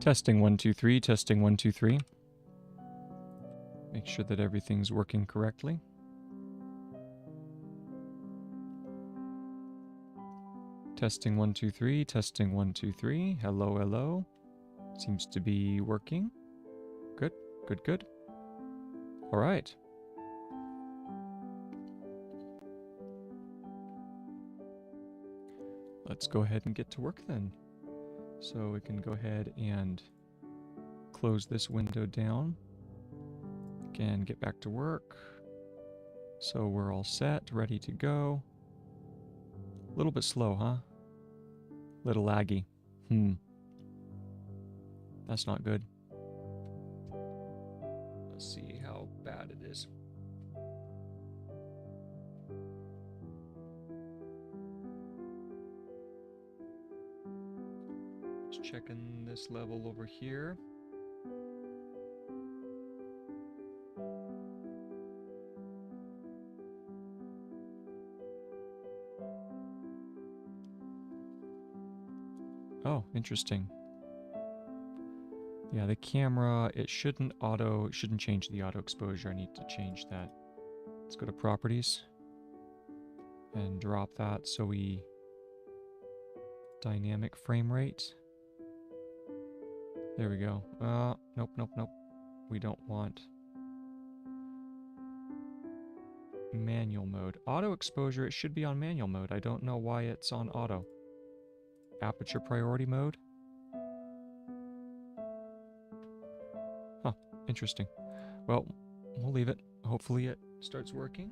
Testing 1 2 3, testing 1 2 3. Make sure that everything's working correctly. Testing 1 2 3, testing 1 2 3. Hello, hello. Seems to be working. Good, good, good. All right. Let's go ahead and get to work then. So we can go ahead and close this window down. Again, get back to work. So we're all set, ready to go. A little bit slow, huh? Little laggy. That's not good. Let's see how bad it is. Just checking this level over here. Oh, interesting. Yeah, the camera, it shouldn't change the auto exposure. I need to change that. Let's go to properties and drop that so we dynamic frame rate. There we go. Nope, nope, nope. We don't want manual mode. Auto exposure, it should be on manual mode. I don't know why it's on auto. Aperture priority mode. Huh, interesting. Well, we'll leave it. Hopefully it starts working.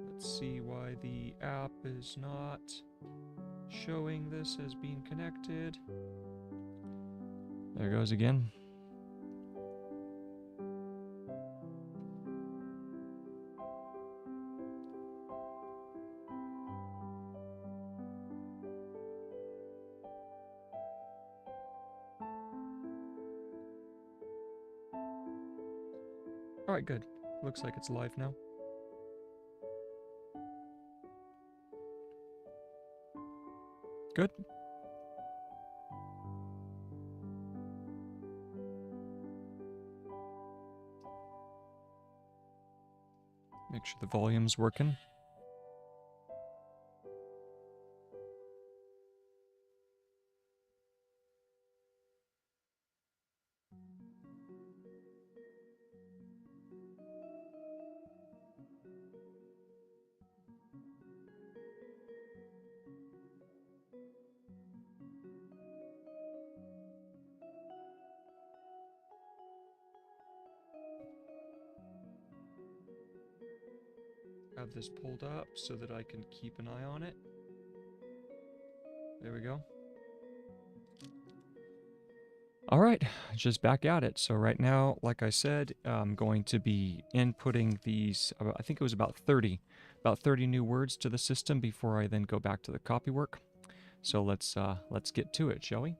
Let's see why the app is not showing this as being connected. There it goes again. All right, good. Looks like it's live now. Good. Make sure the volume's working. Have this pulled up so that I can keep an eye on it. There we go. All right, just back at it. So right now, like I said, I'm going to be inputting these, I think it was about 30 new words to the system before I then go back to the Copywork. So let's get to it, shall we?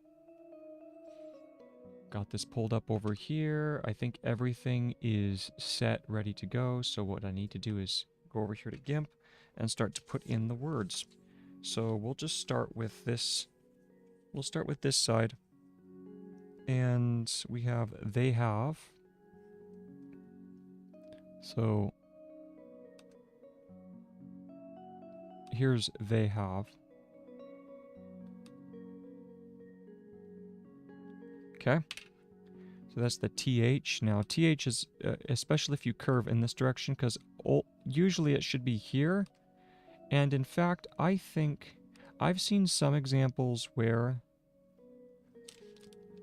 Got this pulled up over here. I think everything is set, ready to go. So what I need to do is go over here to GIMP and start to put in the words. So we'll just start with this. We'll start with this side. And we have they have. So here's they have. Okay. So that's the TH. Now TH is, especially if you curve in this direction, because usually it should be here. And in fact, I think I've seen some examples where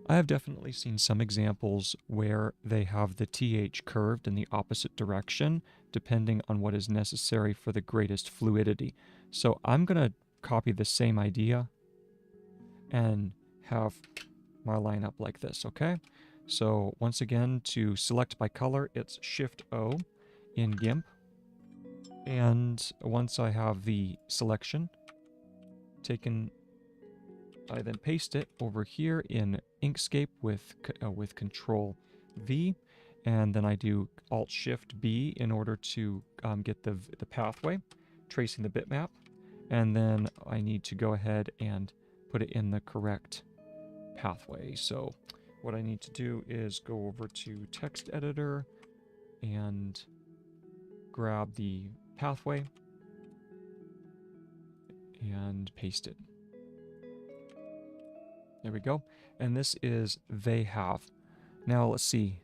I have definitely seen some examples where they have the TH curved in the opposite direction, depending on what is necessary for the greatest fluidity. So I'm going to copy the same idea and have my line up like this, okay? So once again, to select by color, it's Shift-O in GIMP. And once I have the selection taken, I then paste it over here in Inkscape with Control-V, and then I do Alt-Shift-B in order to get the pathway, tracing the bitmap, and then I need to go ahead and put it in the correct pathway. So what I need to do is go over to text editor and grab the pathway and paste it. There we go. And this is they have. Now let's see.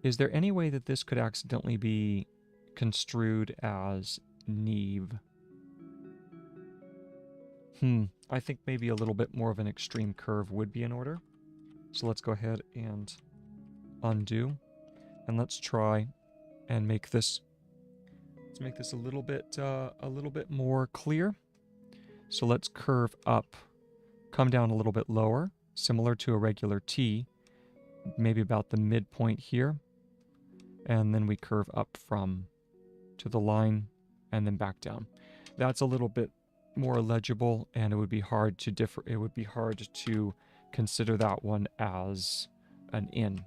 Is there any way that this could accidentally be construed as Neve? I think maybe a little bit more of an extreme curve would be in order. So let's go ahead and undo. And let's try and make this a little bit more clear. So let's curve up, come down a little bit lower, similar to a regular T, maybe about the midpoint here. And then we curve up to the line and then back down. That's a little bit more legible, and it would be hard to consider that one as an in.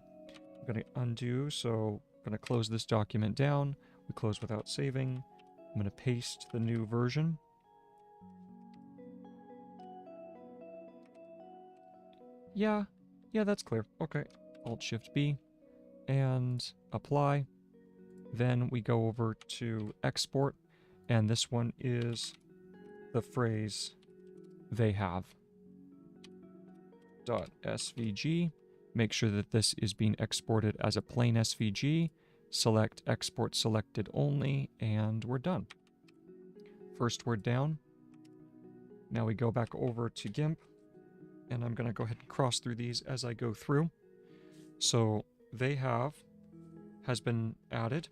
I'm going to undo, so I'm going to close this document down. We close without saving. I'm going to paste the new version. Yeah, that's clear. Okay, Alt-Shift-B and apply. Then we go over to export, and this one is the phrase they have. .svg. Make sure that this is being exported as a plain SVG. Select export selected only, and we're done. First word down. Now we go back over to GIMP, and I'm going to go ahead and cross through these as I go through. So they have has been added.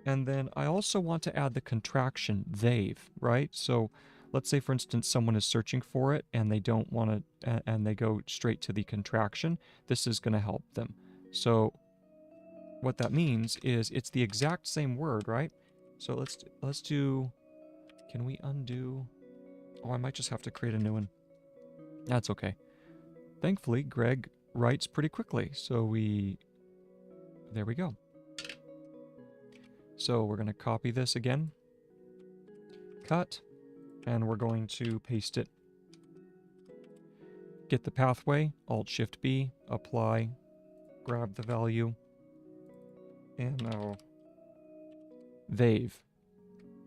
And then I also want to add the contraction they've, right? So let's say, for instance, someone is searching for it and they don't want to, and they go straight to the contraction. This is going to help them. So what that means is it's the exact same word, right? So let's do, can we undo? Oh, I might just have to create a new one. That's okay. Thankfully, Gregg writes pretty quickly. So there we go. So we're going to copy this again, cut, and we're going to paste it. Get the pathway, Alt-Shift-B, apply, grab the value, and now they've,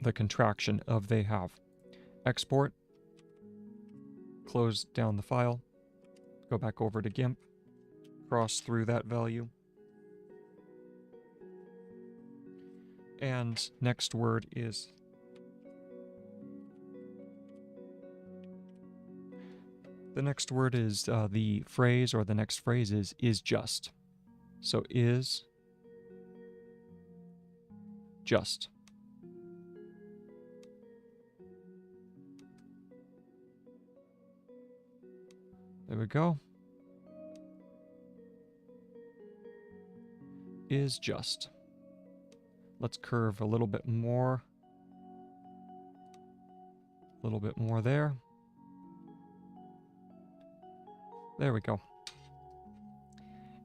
the contraction of they have. Export, close down the file, go back over to GIMP, cross through that value, and next word is the phrase, or the next phrase is just. So is just. There we go. Is just. Let's curve a little bit more. A little bit more there. There we go.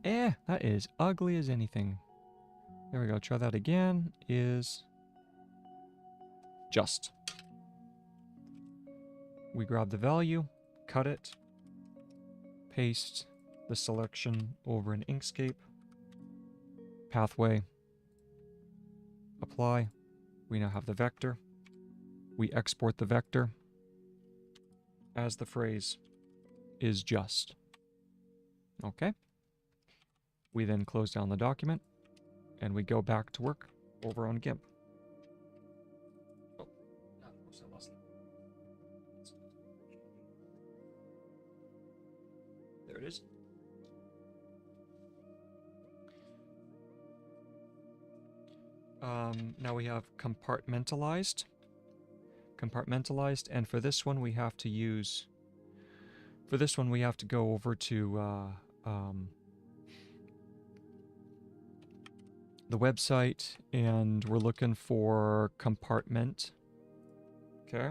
That is ugly as anything. There we go. Try that again. Is just. We grab the value, cut it, paste the selection over in Inkscape, pathway, apply. We now have the vector. We export the vector as the phrase is just. Okay. We then close down the document and we go back to work over on GIMP. Oh, of course I lost it. There it is. Now we have compartmentalized. And for this one we have to use, go over to the website, and we're looking for compartment. Okay.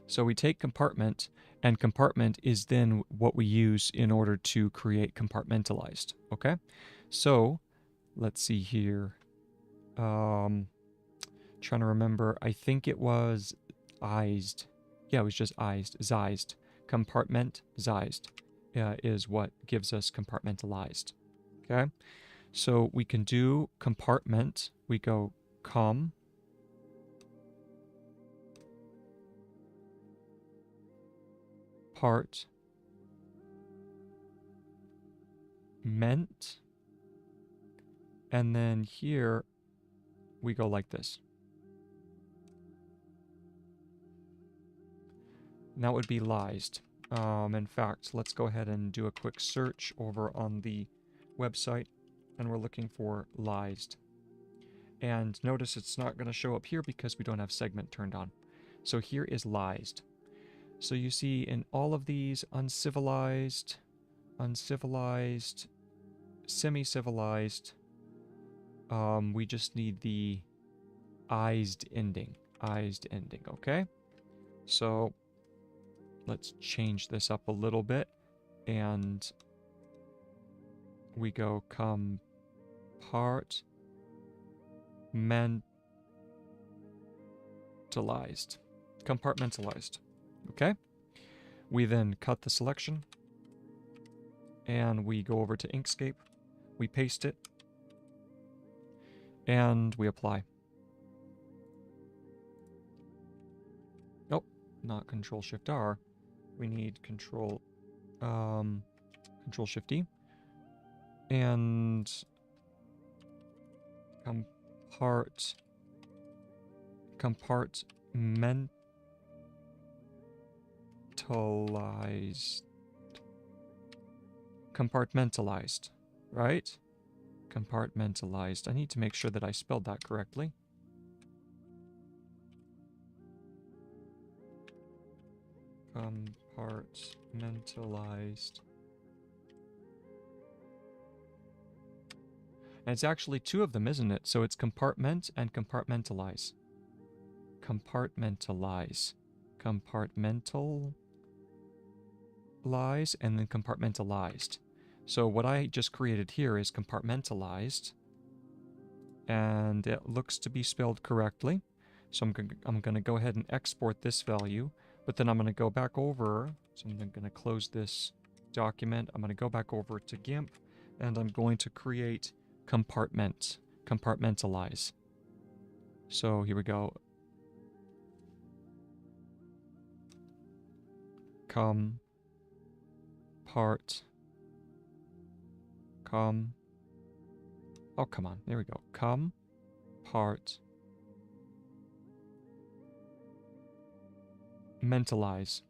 So we take compartment, and compartment is then what we use in order to create compartmentalized. Okay. So let's see here. Trying to remember. I think it was ized. Yeah, it was just ized. Compartmentized is what gives us compartmentalized. Okay? So we can do compartment. We go com. Part. Ment. And then here we go like this. And that would be lised. In fact, let's go ahead and do a quick search over on the website, and we're looking for lised. And notice it's not going to show up here because we don't have segment turned on. So here is lised. So you see in all of these uncivilized, uncivilized, semi-civilized, we just need the ized ending, okay? So let's change this up a little bit, and we go compartmentalized, okay? We then cut the selection, and we go over to Inkscape, we paste it, and we apply. Nope, not Control-Shift-R. We need Control-Shift-D. And compartmentalized, right? Compartmentalized. I need to make sure that I spelled that correctly. Compartmentalized. And it's actually two of them, isn't it? So it's compartment and compartmentalize. Compartmentalize. Compartmentalize and then compartmentalized. So what I just created here is compartmentalized, and it looks to be spelled correctly. So I'm going to go ahead and export this value, but then I'm going to go back over. So I'm going to close this document. I'm going to go back over to GIMP, and I'm going to create compartmentalize. So here we go. Oh, come on. There we go. Compartmentalize.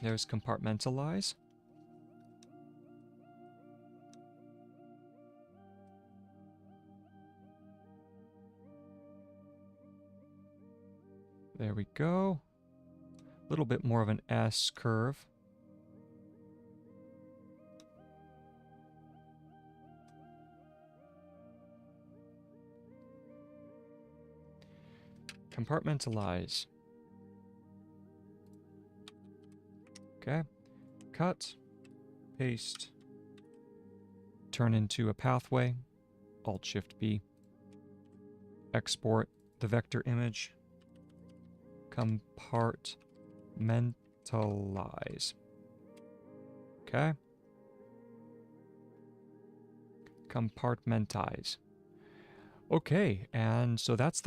There's compartmentalize. There we go. A little bit more of an S curve. Compartmentalize. Okay. Cut. Paste. Turn into a pathway. Alt-Shift-B. Export the vector image. Compartmentalize. Okay. Compartmentize. Okay, and so that's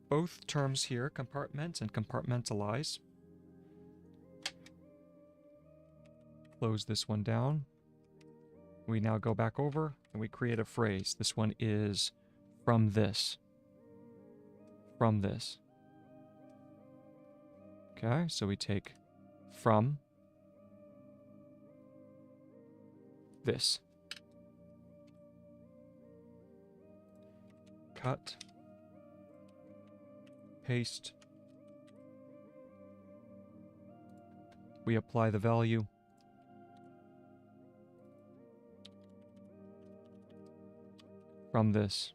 both terms here, compartment and compartmentalize. Close this one down. We now go back over and we create a phrase. This one is from this. From this. Okay, so we take from this. Cut. Paste. We apply the value. From this.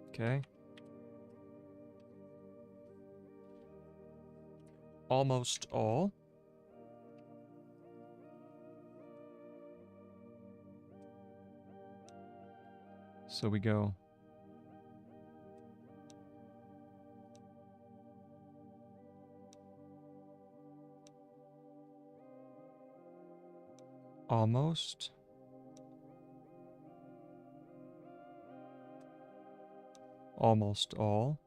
Okay. Almost all. So we go almost, almost all,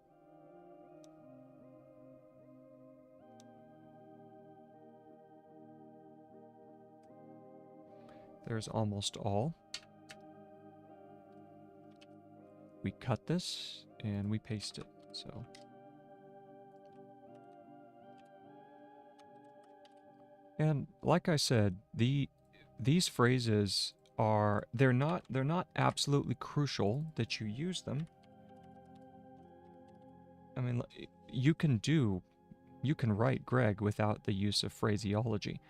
there's almost all. We cut this and we paste it, so. And like I said, these phrases are, they're not absolutely crucial that you use them. I mean, you can write Gregg without the use of phraseology.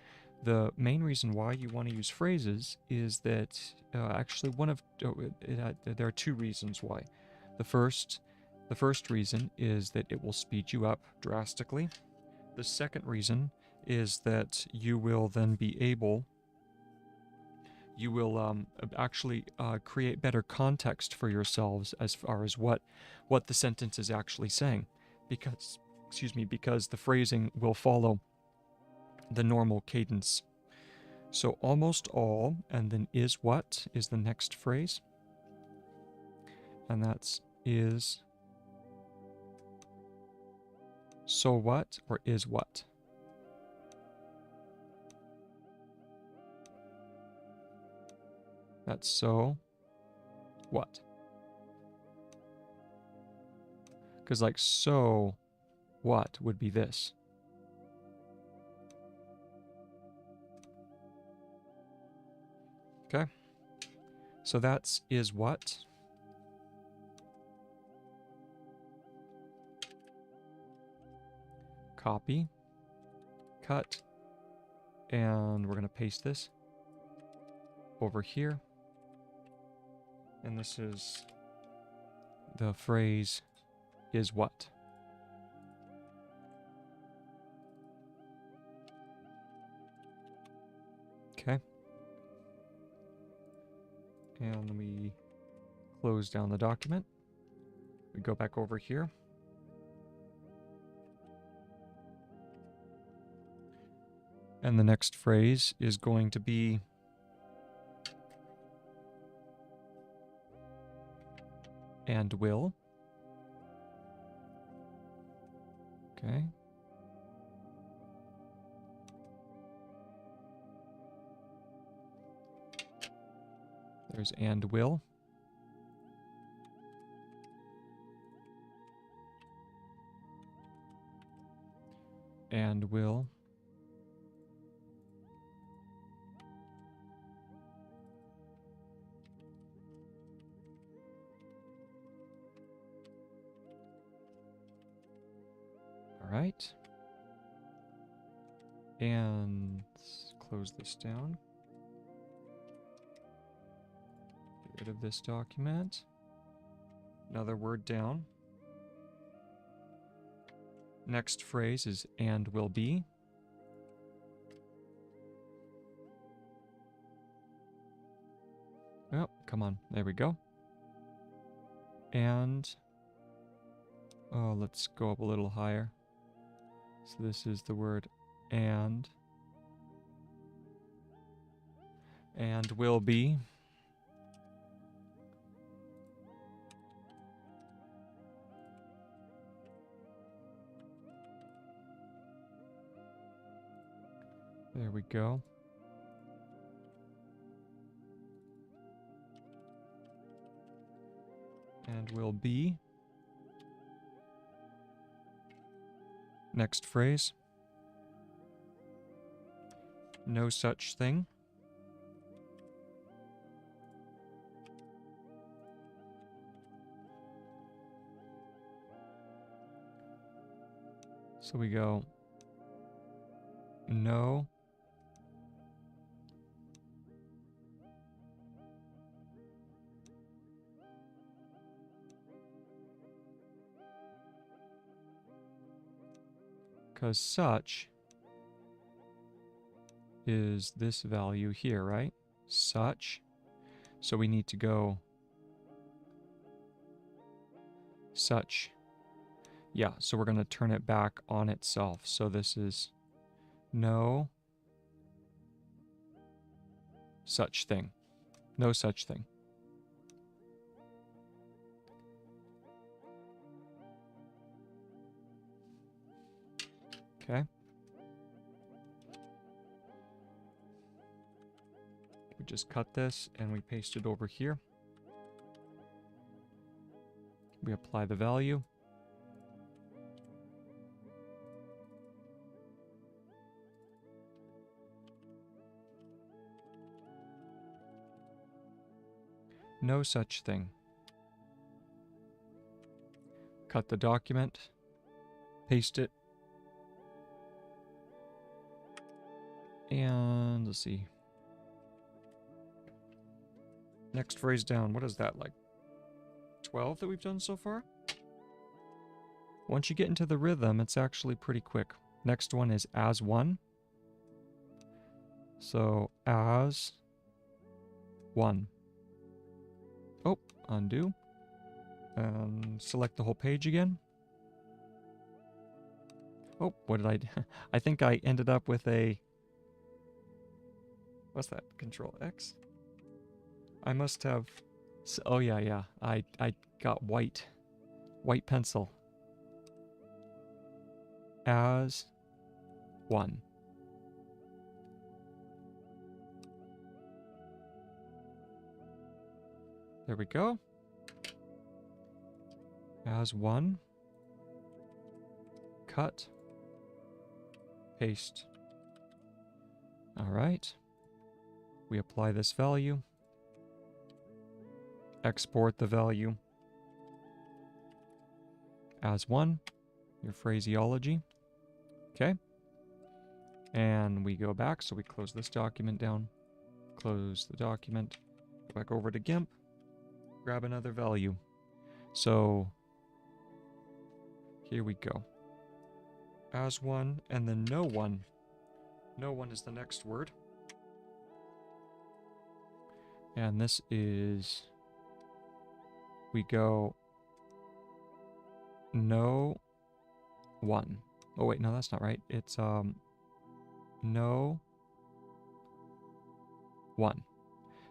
The main reason why you want to use phrases is that actually there are two reasons why. The first reason is that it will speed you up drastically. The second reason is that you will then be able, you will actually create better context for yourselves as far as what the sentence is actually saying, because the phrasing will follow the normal cadence. So almost all, and then is what is the next phrase, and that's is so what or is what. That's so what. Because like so what would be this. Okay. So that's is what. Copy. Cut. And we're going to paste this over here. And this is the phrase is what. Okay. And we close down the document. We go back over here. And the next phrase is going to be and will. Okay. There's and will. And will. All right. And let's close this down. Get rid of this document. Another word down. Next phrase is and will be. Oh, come on. There we go. And, oh, let's go up a little higher. So this is the word and will be. There we go. And will be. Next phrase. No such thing. So we go no. Because such is this value here, right? Such. So we need to go such. Yeah, so we're going to turn it back on itself. So this is no such thing. No such thing. Okay. We just cut this and we paste it over here. We apply the value. No such thing. Cut the document. Paste it. And let's see. Next phrase down. What is that, like 12 that we've done so far? Once you get into the rhythm, it's actually pretty quick. Next one is as one. So as one. Oh, undo. And select the whole page again. Oh, what did I do? I think I ended up with a... What's that? Control X? I must have... Oh, yeah. I got white. White pencil. As one. There we go. As one. Cut. Paste. All right. We apply this value. Export the value. As one. Your phraseology. Okay. And we go back, so we close this document down. Close the document. Go back over to GIMP. Grab another value. So here we go. As one, and then no one. No one is the next word. And this is... We go... No one. Oh wait, no, that's not right. It's no one.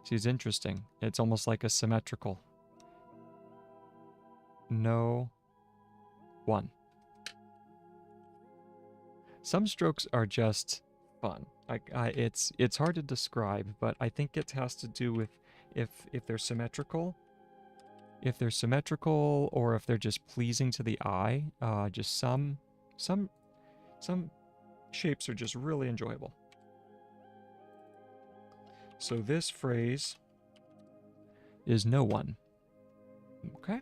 See, it's interesting. It's almost like a symmetrical. No one. Some strokes are just fun. It's hard to describe, but I think it has to do with if they're symmetrical. If they're symmetrical, or if they're just pleasing to the eye. Just some shapes are just really enjoyable. So this phrase is no one. Okay.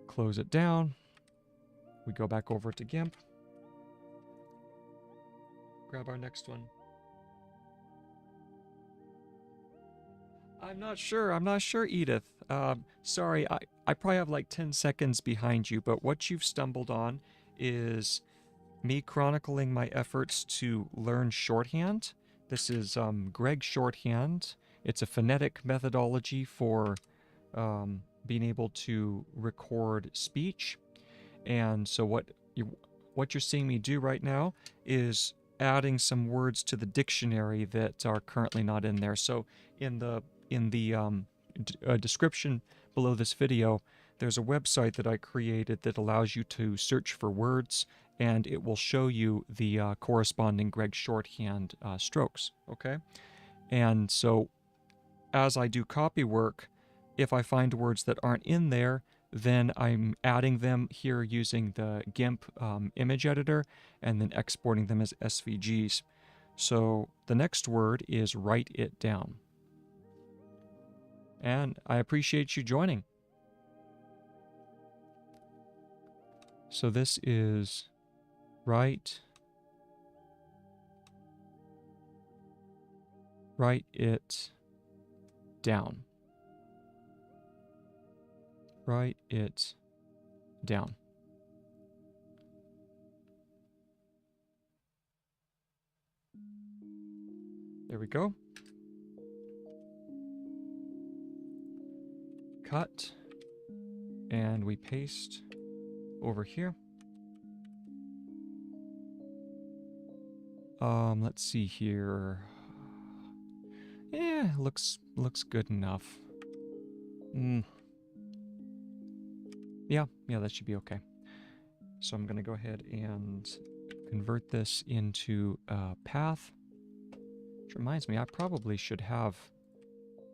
Close it down. We go back over to GIMP. Grab our next one. I'm not sure, Edith. Sorry, I probably have like 10 seconds behind you, but what you've stumbled on is me chronicling my efforts to learn shorthand. This is Gregg Shorthand. It's a phonetic methodology for being able to record speech. And so what you're seeing me do right now is adding some words to the dictionary that are currently not in there. So in the description below this video, there's a website that I created that allows you to search for words, and it will show you the corresponding Gregg Shorthand strokes, okay? And so as I do Copywork, if I find words that aren't in there, then I'm adding them here using the GIMP image editor and then exporting them as SVGs. So the next word is write it down. And I appreciate you joining. So this is write it down. Write it down. There we go. Cut. And we paste over here. Let's see here. Looks good enough. Yeah, that should be okay. So I'm going to go ahead and convert this into a path. Which reminds me, I probably should have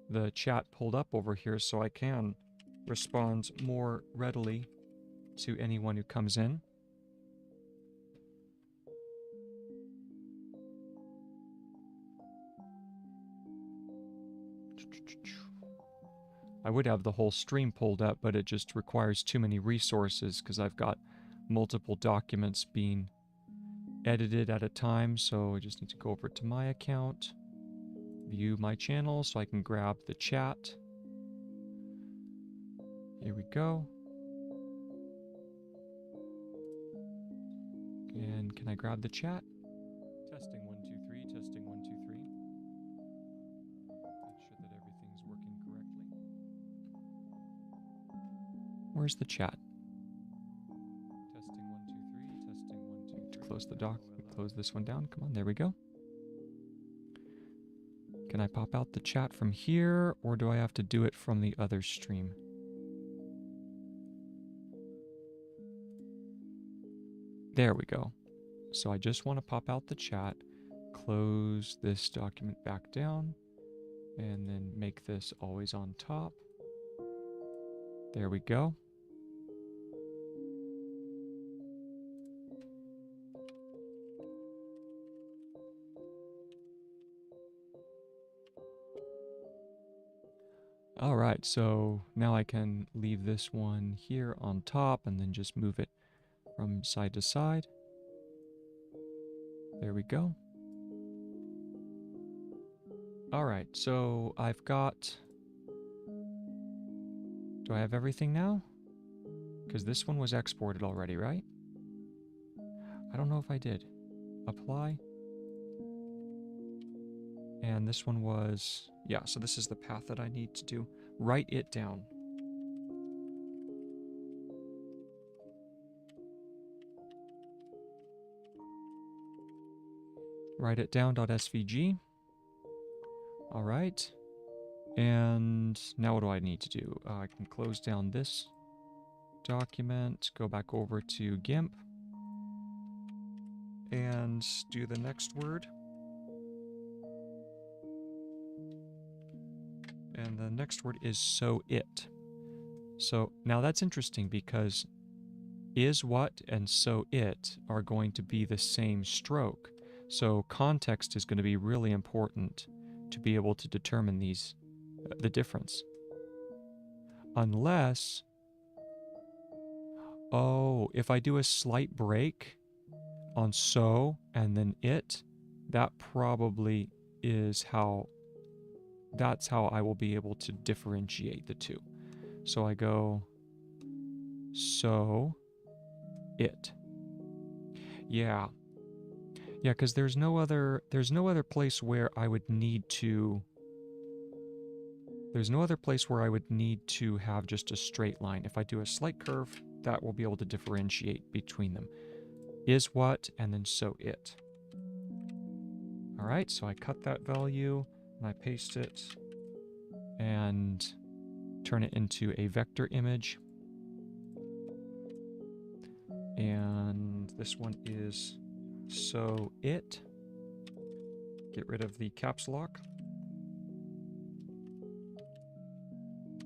the chat pulled up over here so I can respond more readily to anyone who comes in. I would have the whole stream pulled up, but it just requires too many resources because I've got multiple documents being edited at a time. So I just need to go over to my account, view my channel so I can grab the chat. Here we go. And can I grab the chat? Testing 1 2 3, testing 1 2 3. Make sure that everything's working correctly. Where's the chat? Testing 1 2 3, testing 1 2 3. Close the doc, close this one down. Come on, there we go. Can I pop out the chat from here, or do I have to do it from the other stream? There we go. So I just want to pop out the chat, close this document back down, and then make this always on top. There we go. All right, so now I can leave this one here on top and then just move it from side to side. There we go. All right, so I've got... Do I have everything now? Because this one was exported already, right? I don't know if I did. Apply. And this one was... Yeah, so this is the path that I need to do. Write it down. Write it down.svg. All right. And now what do I need to do? I can close down this document, go back over to GIMP, and do the next word. And the next word is so it. So now that's interesting because is what and so it are going to be the same stroke. So context is going to be really important to be able to determine these, the difference. Unless, oh, if I do a slight break on so and then it, that probably is how, that's how I will be able to differentiate the two. So I go so it. Yeah, because there's no other place where I would need to have just a straight line. If I do a slight curve, that will be able to differentiate between them. Is what and then so it. All right, so I cut that value and I paste it and turn it into a vector image. And this one is so it. Get rid of the caps lock.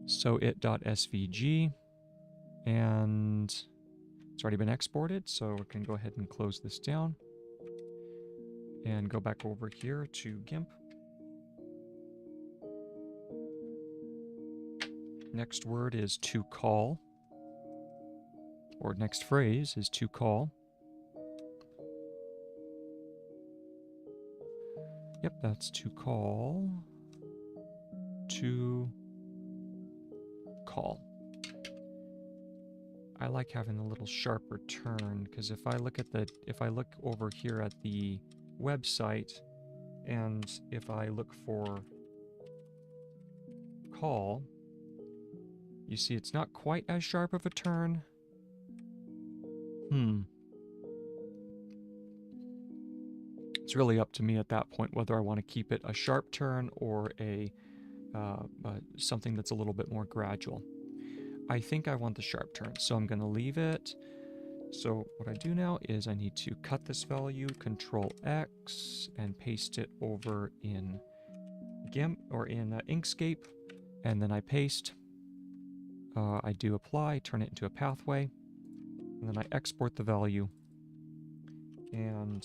So it.svg. And it's already been exported, so we can go ahead and close this down. And go back over here to GIMP. Next word is to call. Or next phrase is to call. Yep, that's to call. To call. I like having a little sharper turn because if I look over here at the website and if I look for call, you see it's not quite as sharp of a turn. It's really up to me at that point whether I want to keep it a sharp turn or a something that's a little bit more gradual. I think I want the sharp turn, so I'm going to leave it. So what I do now is I need to cut this value, Control X, and paste it over in GIMP or in Inkscape, and then I paste. I do apply, turn it into a pathway, and then I export the value and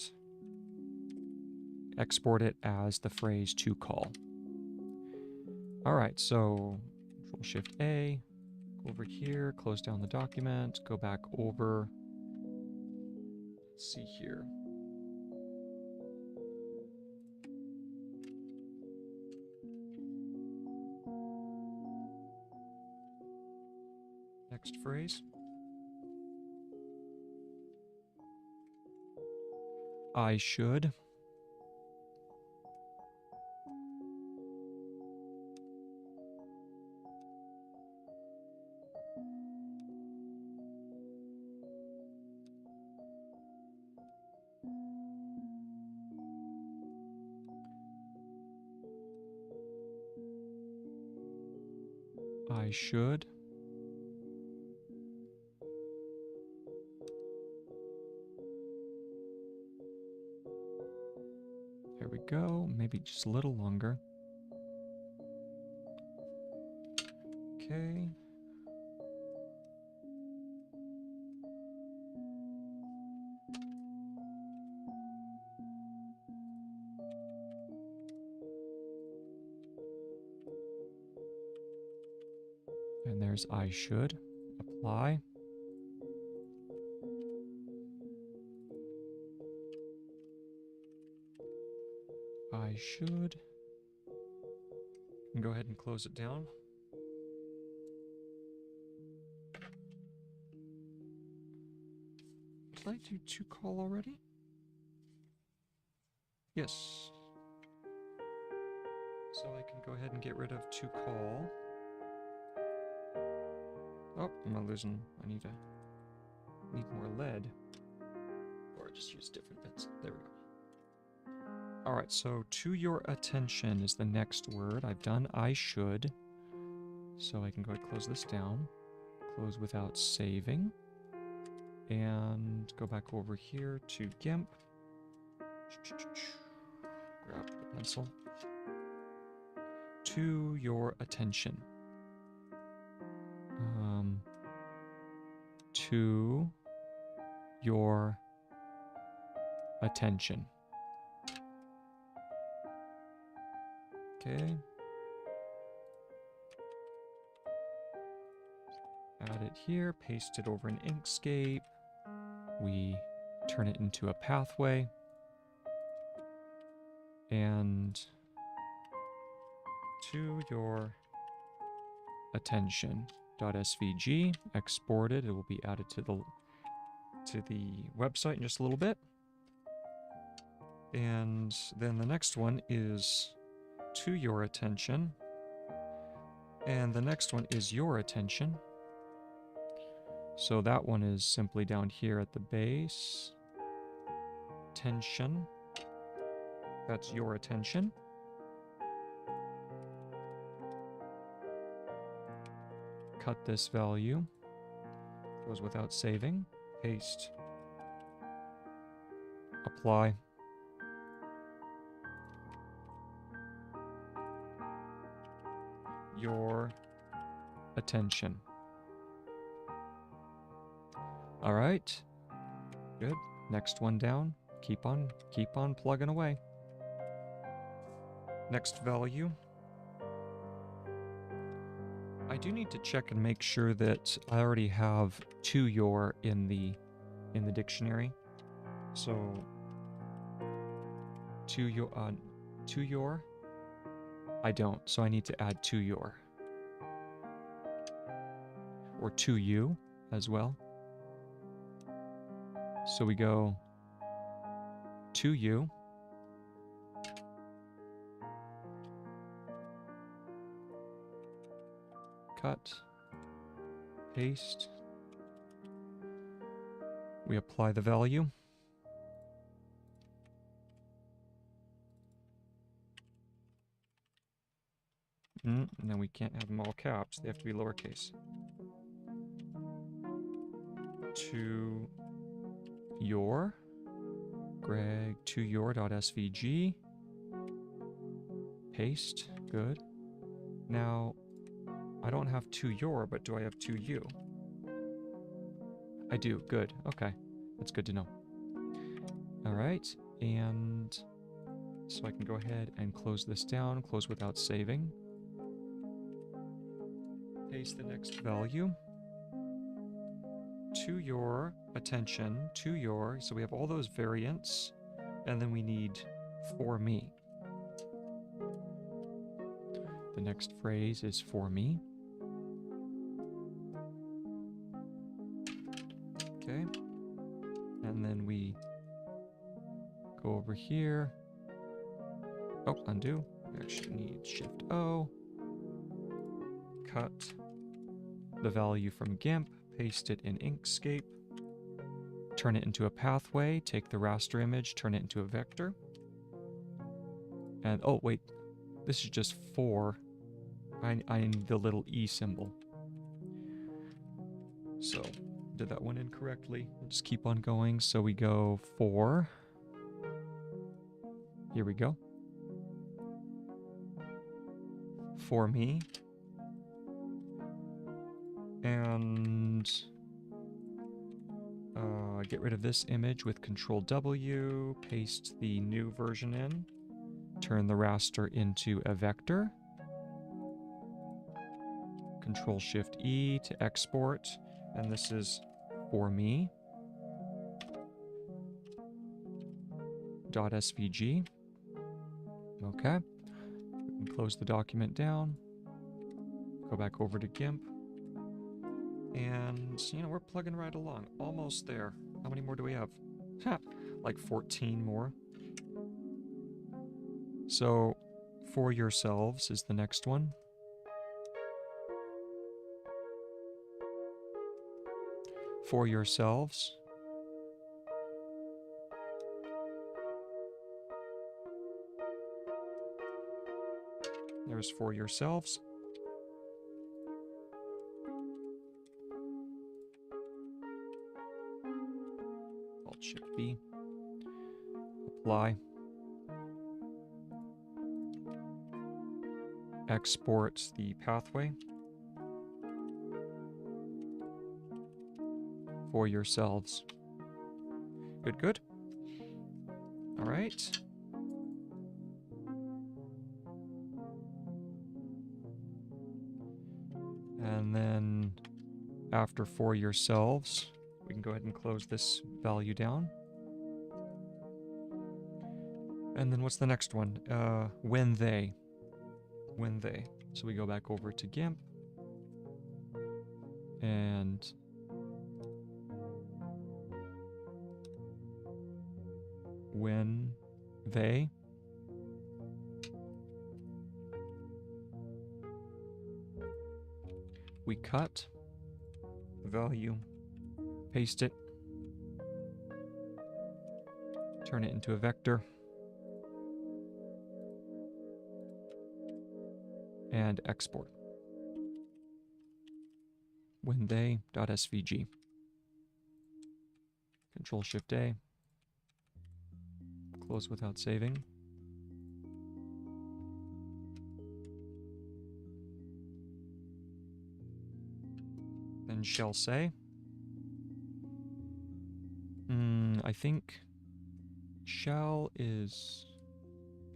export it as the phrase to call. All right, so Control Shift A, go over here, close down the document, go back over. Let's see here. Next phrase. I should. I should. There we go. Maybe just a little longer. Okay. And there's I should. Apply. I should. And go ahead and close it down. Did I do to call already? Yes. So I can go ahead and get rid of to call. Oh, I'm losing. I need more lead. Or just use different bits. There we go. Alright, so to your attention is the next word. I've done I should. So I can go ahead and close this down. Close without saving. And go back over here to GIMP. Grab the pencil. To your attention. To your attention. Okay. Add it here, paste it over in Inkscape. We turn it into a pathway. And to your attention. .svg, exported. It will be added to the website in just a little bit. And then the next one is to your attention. And the next one is your attention. So that one is simply down here at the base. Tension. That's your attention. Cut this value. Goes without saving. Paste. Apply. Your attention. All right. Good. Next one down. Keep on plugging away. Next value. I do need to check and make sure that I already have to your in the dictionary. So to your I don't, so I need to add to your. Or to you as well. So we go to you. Cut. Paste. We apply the value. And then we can't have them all caps. They have to be lowercase. To your Gregg to your.svg. Paste. Good. Now, I don't have to your, but do I have to you? I do. Good. Okay. That's good to know. All right. And so I can go ahead and close this down. Close without saving. Paste the next value. To your attention. To your. So we have all those variants. And then we need for me. The next phrase is for me. Okay. And then we go over here. Oh, undo. We actually need Shift O. Cut the value from GIMP, paste it in Inkscape, turn it into a pathway, take the raster image, turn it into a vector. And, oh, wait, this is just for. I need the little E symbol. So, did that one incorrectly. We'll just keep on going. So we go for. Here we go. For me. And get rid of this image with Control W, paste the new version in, turn the raster into a vector, Control Shift E to export, and this is for me. .svg. Okay. We can close the document down, go back over to GIMP. And, we're plugging right along. Almost there. How many more do we have? Ha! Like 14 more. So, for yourselves is the next one. For yourselves. There's for yourselves. Shift B. Apply. Export the pathway. For yourselves. Good, good. All right. And then after for yourselves, we can go ahead and close this value down. And then what's the next one? When they. When they. So we go back over to GIMP. And when they. We cut the value. Paste it, turn it into a vector, and export. When they.svg. Control Shift A. Close without saving. Then shall say. I think shall is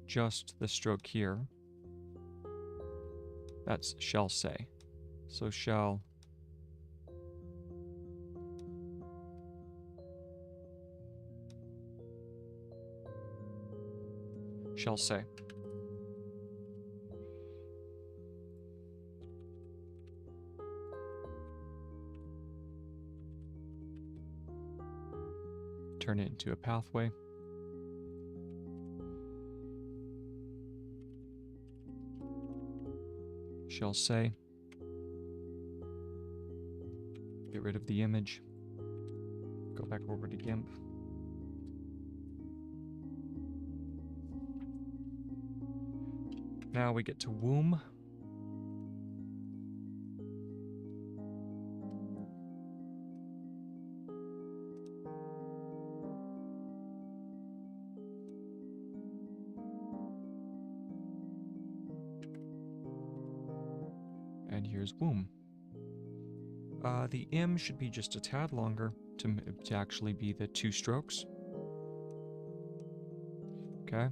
just the stroke here. That's shall say. So shall say. Turn it into a pathway. Shall say. Get rid of the image. Go back over to GIMP. Now we get to womb. And here's womb. The M should be just a tad longer to actually be the 2 strokes. Okay.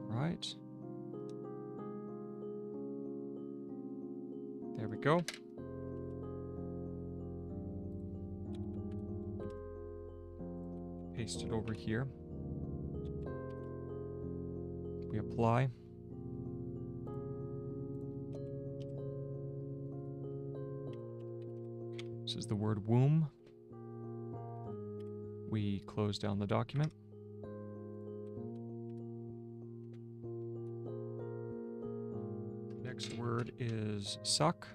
Right. There we go. Paste it over here. We apply. This is the word womb. We close down the document. Next word is suck.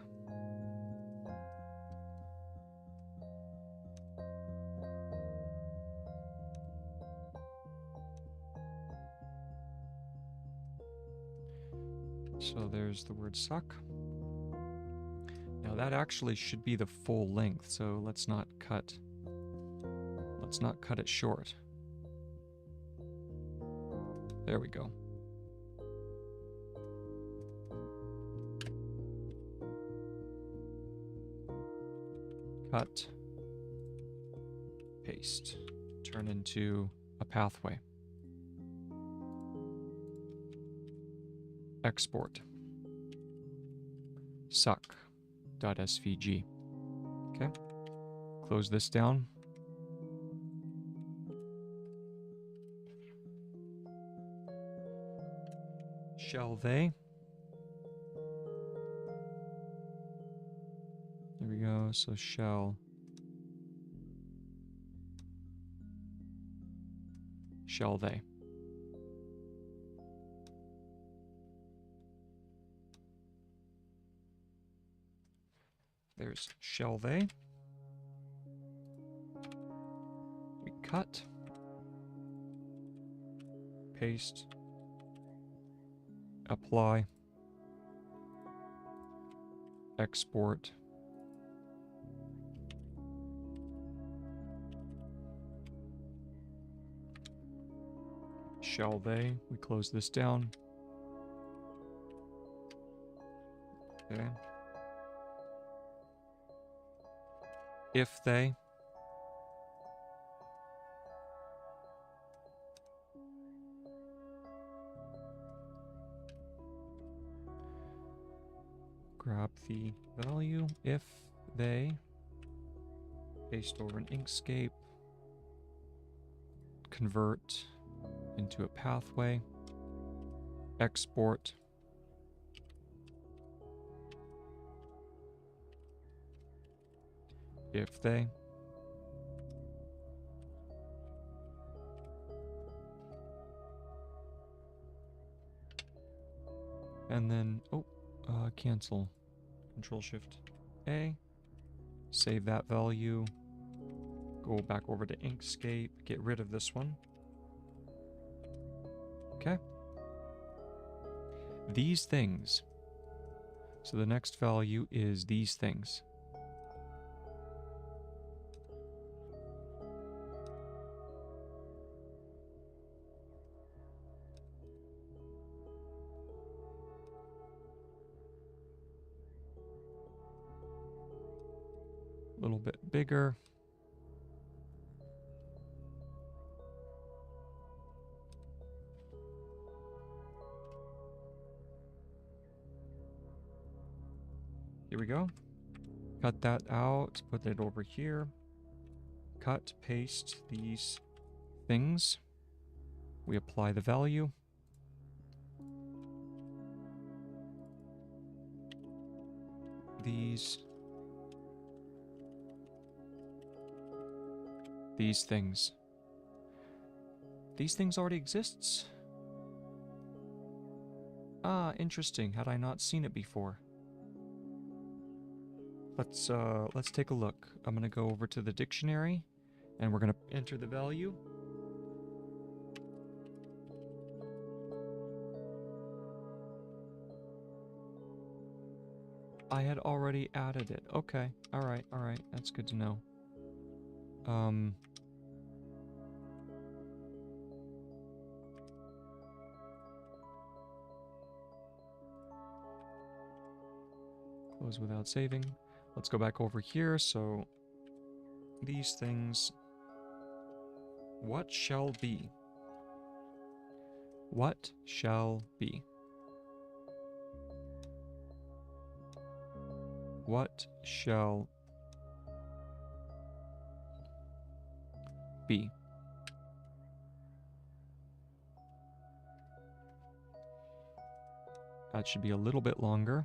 So there's the word suck. Now that actually should be the full length, so let's not cut it short. There we go. Cut, paste, turn into a pathway. Export. Suck.svg. Okay. Close this down. Shall they? There we go. So shall they? There's shall they. We cut, paste, apply, export, shall they. We close this down. Okay. If they. Grab the value. If they. Paste over an Inkscape. Convert into a pathway. Export. If they. And then, cancel. Control-Shift-A. Save that value. Go back over to Inkscape. Get rid of this one. Okay. These things. So the next value is these things. A little bit bigger. Here we go. Cut that out, put it over here. Cut, paste these things. We apply the value. These things. These things already exists. Ah, interesting. Had I not seen it before? Let's take a look. I'm gonna go over to the dictionary and we're gonna enter the value. I had already added it. Okay. Alright. That's good to know. Close without saving. Let's go back over here. So these things, what shall be? What shall be? What shall be? That should be a little bit longer.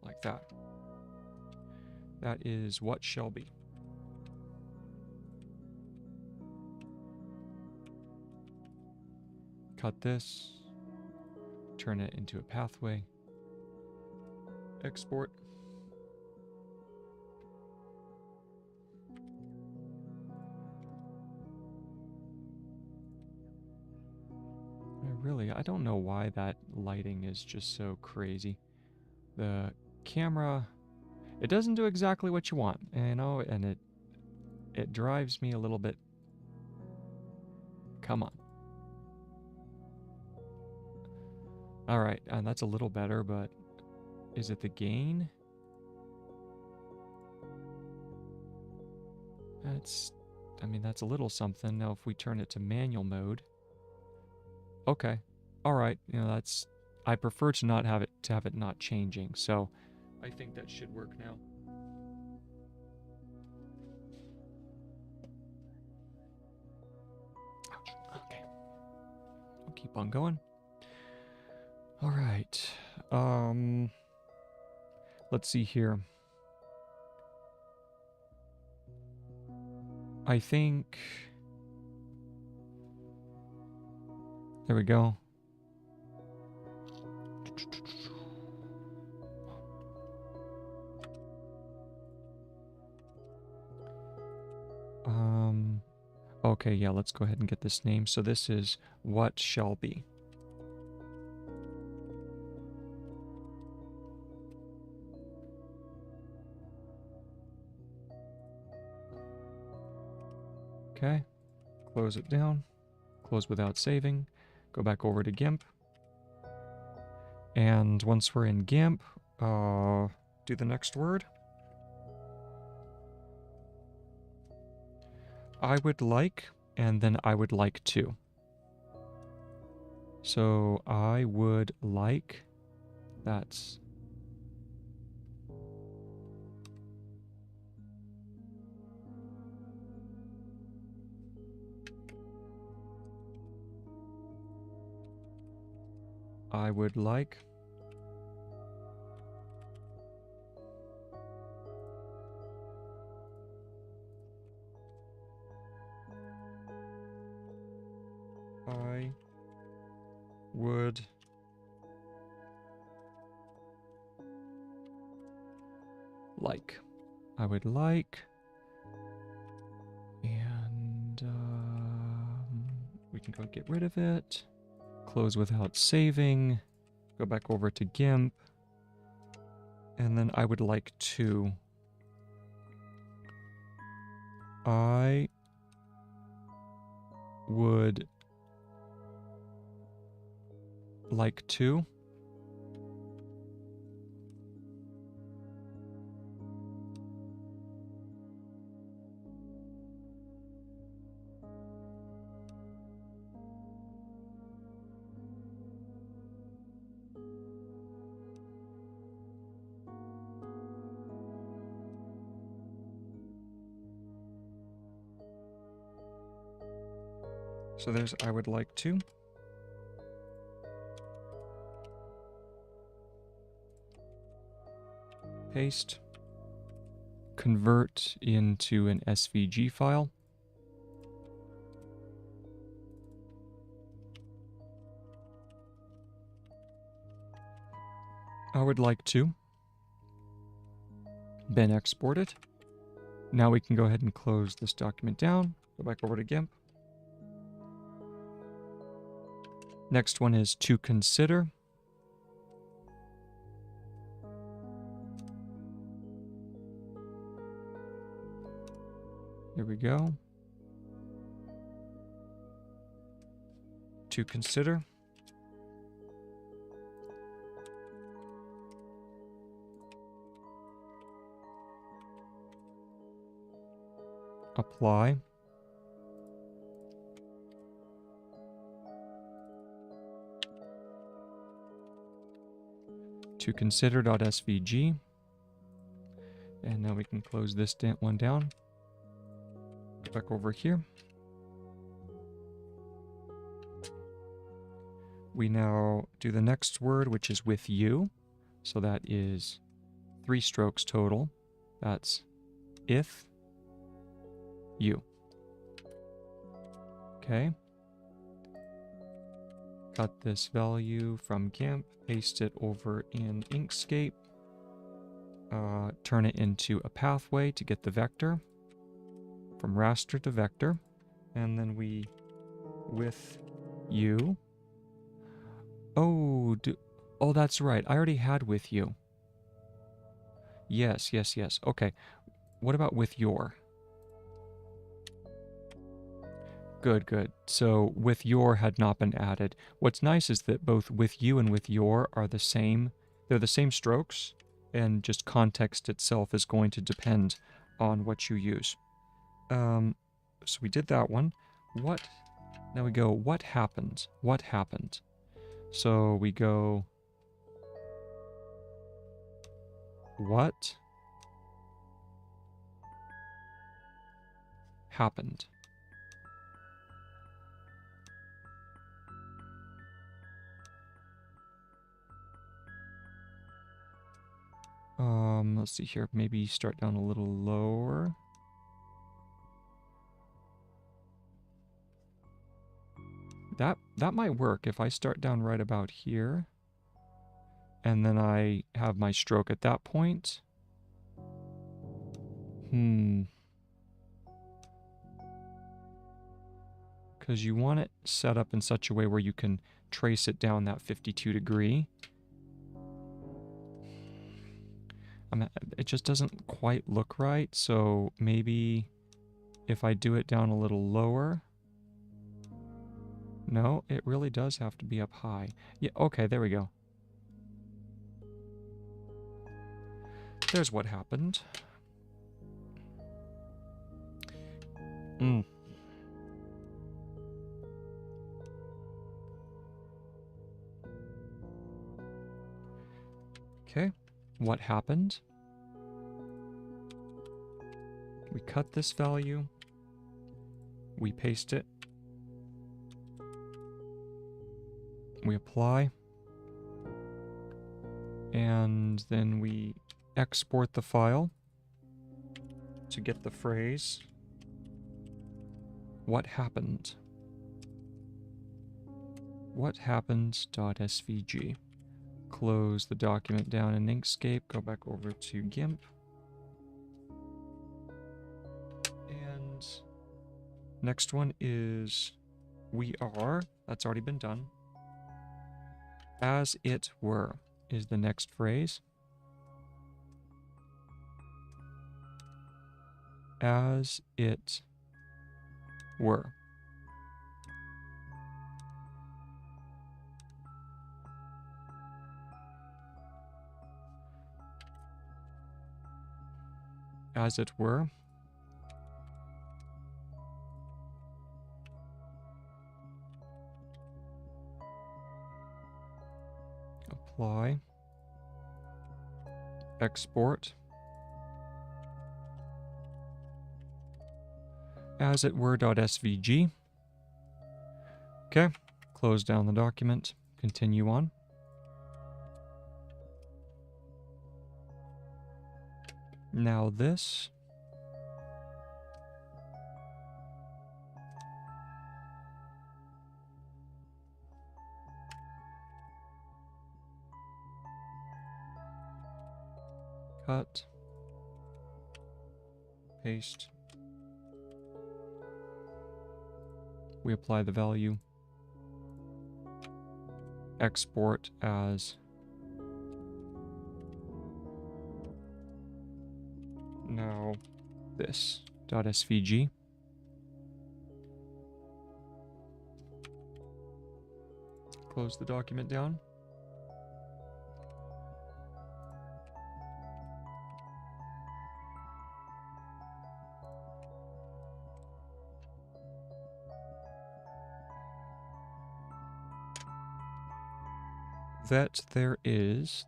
Like that. That is what shall be. Cut this. Turn it into a pathway. Export. I don't know why that lighting is just so crazy. The camera, it doesn't do exactly what you want, you know, and it drives me a little bit. Come on. All right, and that's a little better, but is it the gain? That's a little something. Now, if we turn it to manual mode, okay, all right, you know, I prefer to not have it not changing, so I think that should work now. Ouch. Okay, we'll keep on going. All right, let's see here. I think there we go. Okay, yeah, let's go ahead and get this name. So this is what shall be. Okay, close it down, close without saving, go back over to GIMP. And once we're in GIMP, do the next word. I would like, and then I would like to. So I would like, that's I would like. I would like. I would like. And we can go get rid of it. Close without saving. Go back over to GIMP. And then I would like to. I would like to. So there's I would like to. Paste. Convert into an SVG file. I would like to. Then export it. Now we can go ahead and close this document down. Go back over to GIMP. Next one is to consider. Here we go. To consider. apply. To consider.svg. And now we can close this one down. Go back over here. We now do the next word, which is with you. So that is 3 strokes total. That's if you. Okay. Cut this value from GIMP, paste it over in Inkscape, turn it into a pathway to get the vector, from raster to vector, and then we, with you. Oh, that's right. I already had with you. Yes. Okay. What about with your? Good. So with your had not been added. What's nice is that both with you and with your are the same. They're the same strokes, and just context itself is going to depend on what you use. So we did that one. Now we go, what happened? What happened? So we go, what happened? Let's see here. Maybe start down a little lower. That might work if I start down right about here. And then I have my stroke at that point. Because you want it set up in such a way where you can trace it down that 52 degree. It just doesn't quite look right, so maybe if I do it down a little lower. No, it really does have to be up high. Yeah, okay, there we go. There's what happened. Okay, what happened? We cut this value. We paste it. We apply. And then we export the file to get the phrase, what happened? What happened.svg. Close the document down in Inkscape, go back over to GIMP. And next one is we are, that's already been done. As it were is the next phrase. As it were. As it were. Apply. Export. As it were.svg. Okay, close down the document, continue on. Now this. Cut. Paste. We apply the value. Export as now this.svg. Close the document down. that there is,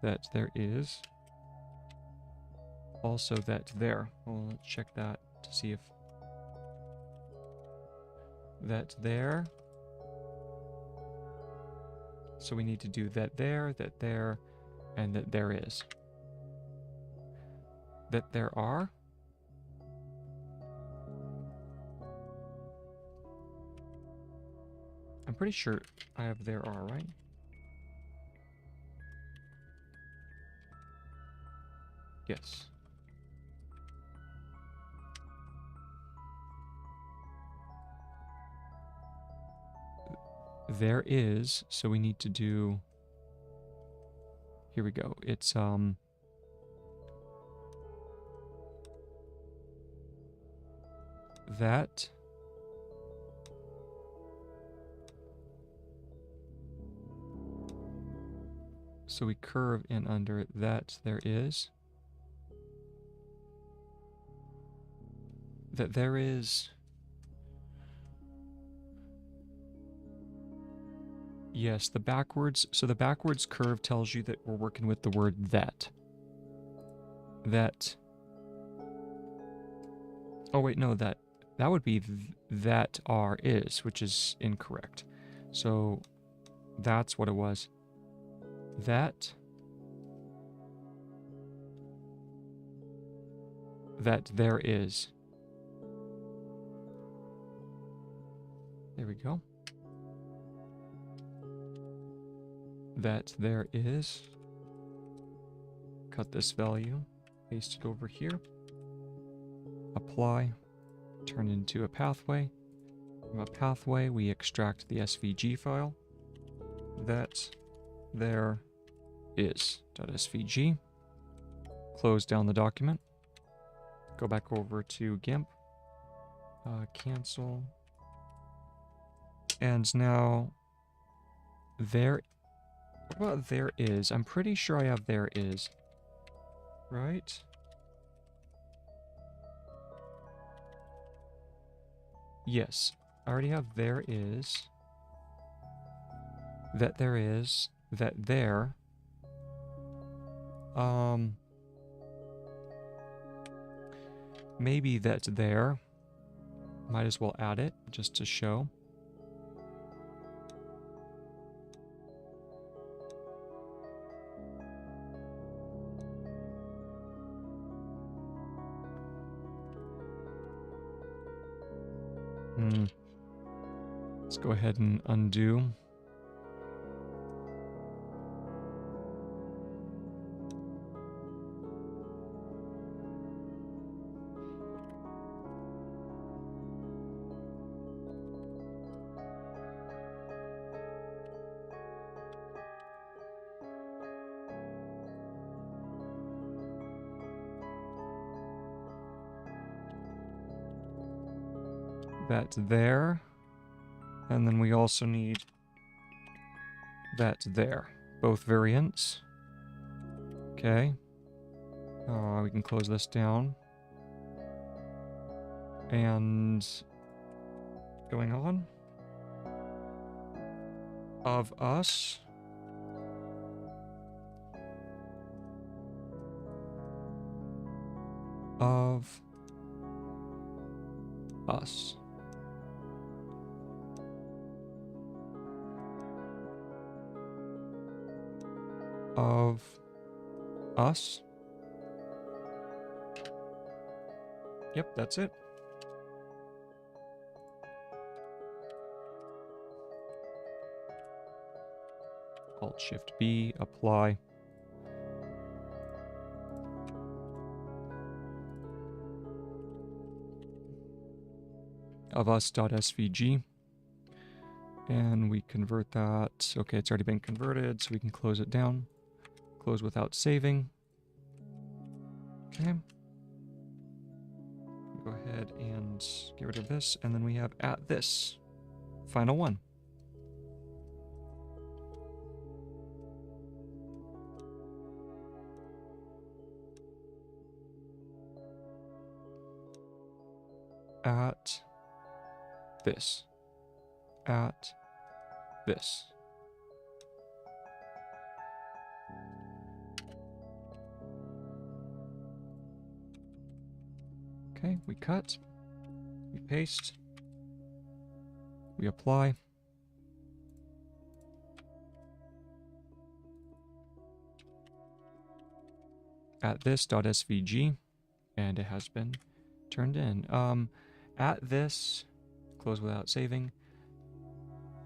also that there. Well, let's check that to see if that there. So we need to do that there, and that there is. That there are. I'm pretty sure I have there are, right? Yes. There is, so we need to do, here we go. It's that so we curve in under that there is. That there is. Yes, the backwards. So the backwards curve tells you that we're working with the word that. That. Oh, wait, no, that would be that are is, which is incorrect. So that's what it was. That there is. There we go. That there is. Cut this value, paste it over here. Apply, turn into a pathway. From a pathway, we extract the SVG file. That there is .svg. Close down the document. Go back over to GIMP. Cancel. And now there. What about there is? I'm pretty sure I have there is. Right? Yes. I already have there is. That there is. That there. Maybe that's there. Might as well add it just to show. Let's go ahead and undo. That there. And then we also need that there. Both variants. Okay. We can close this down. And going on. Of us. Of us. Of us. Yep, that's it. Alt-Shift-B, apply. Of us.svg. And we convert that. Okay, it's already been converted, so we can close it down. Close without saving. Okay. Go ahead and get rid of this, and then we have at this. Final one. At this. At this. Okay, we cut, we paste, we apply. At this.svg, and it has been turned in. At this, close without saving.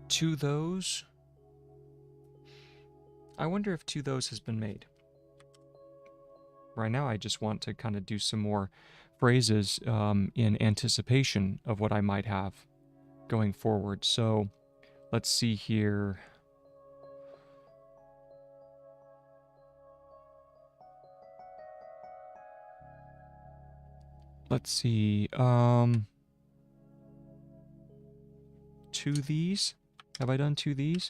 To those, I wonder if to those has been made. Right now, I just want to kind of do some more phrases in anticipation of what I might have going forward. So let's see here. Let's see. To these. Have I done to these?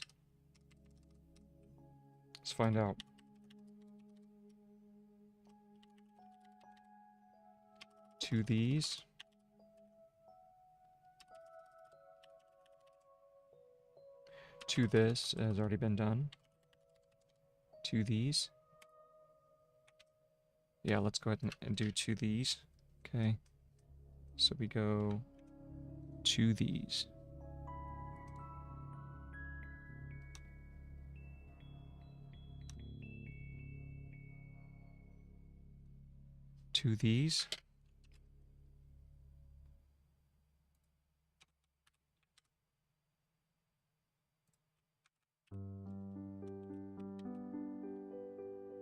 Let's find out. To these. To this has already been done. To these. Yeah, let's go ahead and do to these. Okay. So we go to these. To these.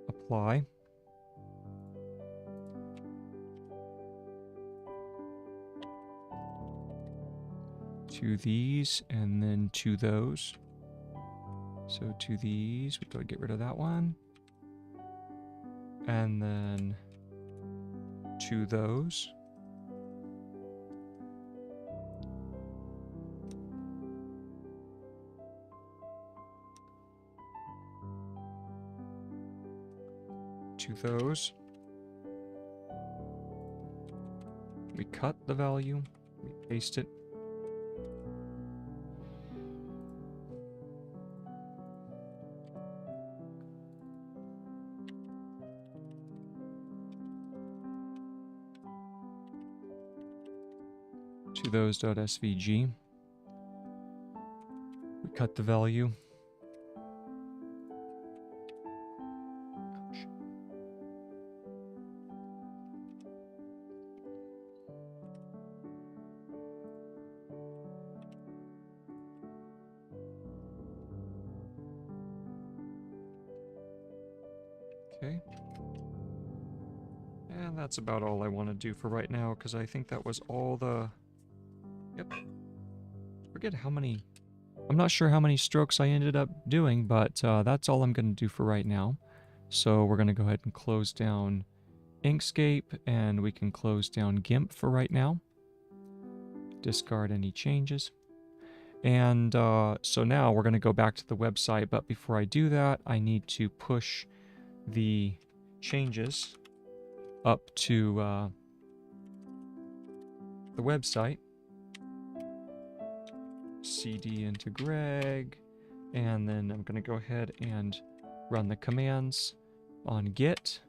Apply. To these, and then to those. So to these, we go get rid of that one. And then to those. To those. We cut the value, we paste it. To those.svg. We cut the value. Okay. And that's about all I want to do for right now, because I think that was all the... Yep. Forget how many... I'm not sure how many strokes I ended up doing, but that's all I'm going to do for right now. So we're going to go ahead and close down Inkscape, and we can close down GIMP for right now. Discard any changes. And so now we're going to go back to the website, but before I do that, I need to push the changes up to the website. CD into Gregg, and then I'm going to go ahead and run the commands on Git.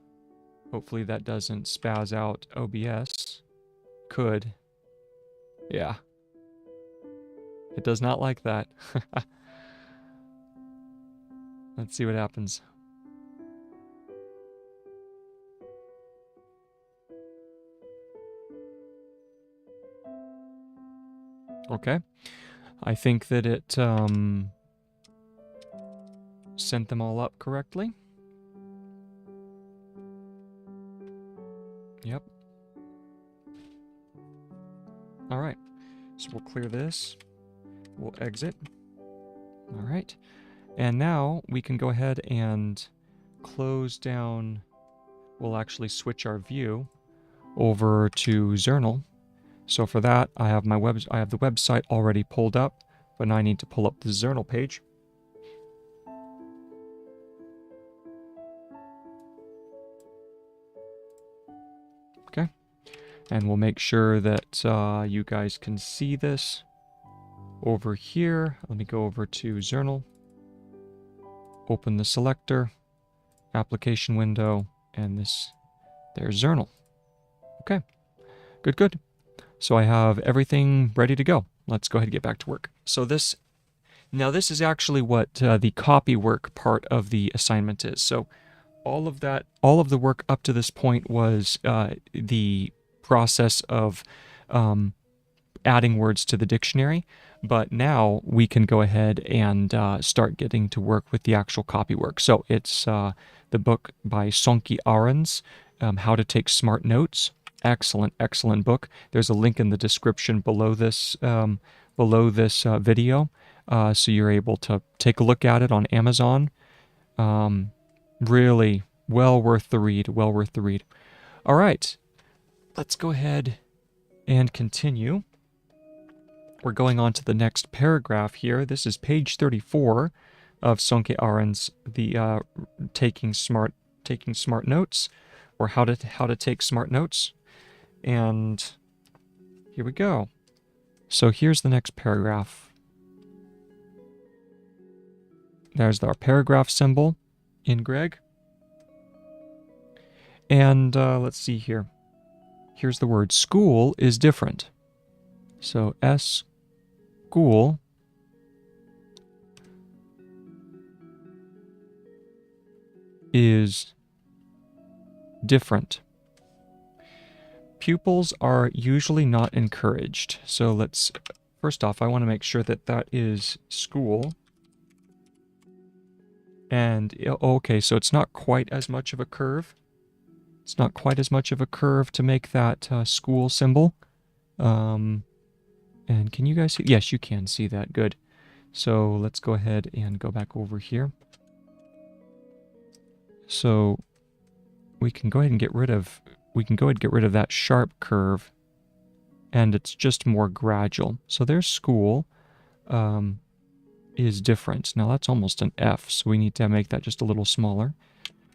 Hopefully that doesn't spaz out OBS. Could. Yeah. It does not like that. Let's see what happens. Okay. I think that it sent them all up correctly. Yep. All right. So we'll clear this. We'll exit. All right. And now we can go ahead and close down. We'll actually switch our view over to Zernal. So for that, I have the website already pulled up, but now I need to pull up the Zernal page. Okay. And we'll make sure that you guys can see this over here. Let me go over to Zernal, open the selector, application window, and there's Zernal. Okay. Good, good. So I have everything ready to go. Let's go ahead and get back to work. So this is actually what the copywork part of the assignment is. So all of the work up to this point was the process of adding words to the dictionary, but now we can go ahead and start getting to work with the actual copywork. So it's the book by Sonke Ahrens, How to Take Smart Notes. Excellent, excellent book. There's a link in the description below this video, so you're able to take a look at it on Amazon. Really well worth the read. Well worth the read. All right, let's go ahead and continue. We're going on to the next paragraph here. This is page 34 of Sonke Ahrens, the taking smart notes, or how to take smart notes. And here we go. So here's the next paragraph. There's our paragraph symbol in Gregg. And let's see here. Here's the word school is different. So school is different. Pupils are usually not encouraged. So first off, I want to make sure that that is school. And, okay, so it's not quite as much of a curve. It's not quite as much of a curve to make that school symbol. And can you guys see? Yes, you can see that. Good. So let's go ahead and go back over here. So we can go ahead and get rid of that sharp curve, and it's just more gradual. So there's school is different. Now that's almost an F, so we need to make that just a little smaller.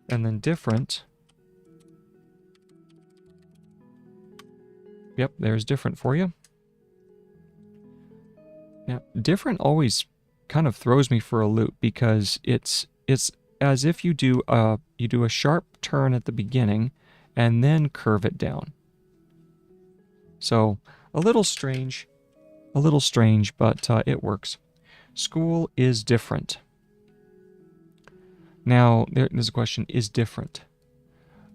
And then different. Yep, there's different for you. Now, different always kind of throws me for a loop because it's as if you do a sharp turn at the beginning and then curve it down. So a little strange, but it works. School is different. Now, there's a question, is different.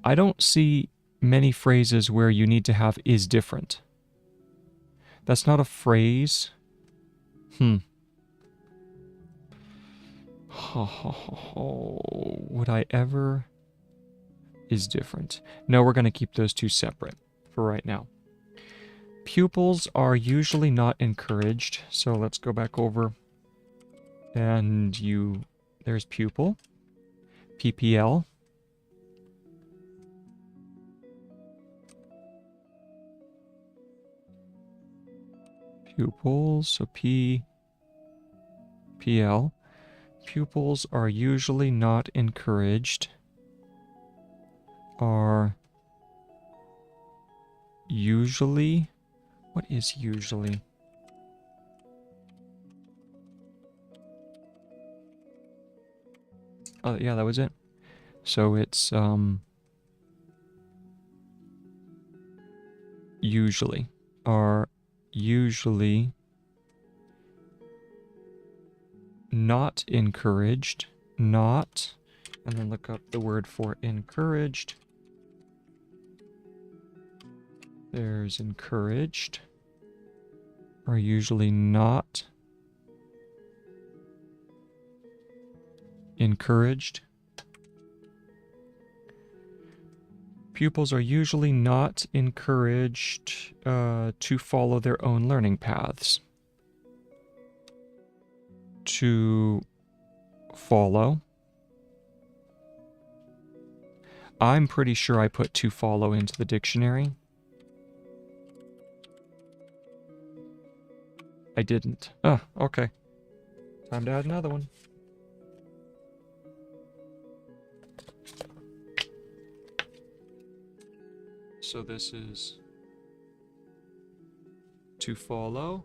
I don't see many phrases where you need to have is different. That's not a phrase. Would I ever? Is different. No, we're going to keep those two separate for right now. Pupils are usually not encouraged. So let's go back over. And there's pupil. PPL. Pupils, so PL. Pupils are usually not encouraged. Are usually. What is usually? Oh, yeah, that was it. So it's usually. Are usually not encouraged. Not. And then look up the word for encouraged. There's encouraged. Are usually not encouraged. Pupils are usually not encouraged to follow their own learning paths. To follow. I'm pretty sure I put to follow into the dictionary. I didn't. Oh, okay. Time to add another one. So this is to follow.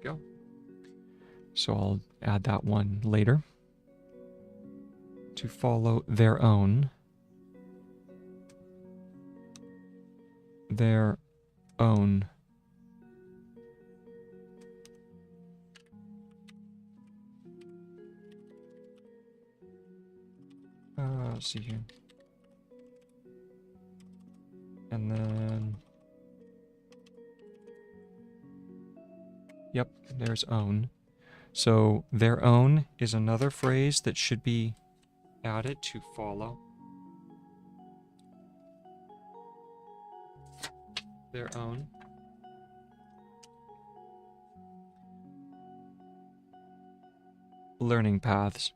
go. So I'll add that one later. To follow their own. Their own. Let's see here. And then... Yep, there's own. So their own is another phrase that should be added to follow. Their own. Learning paths.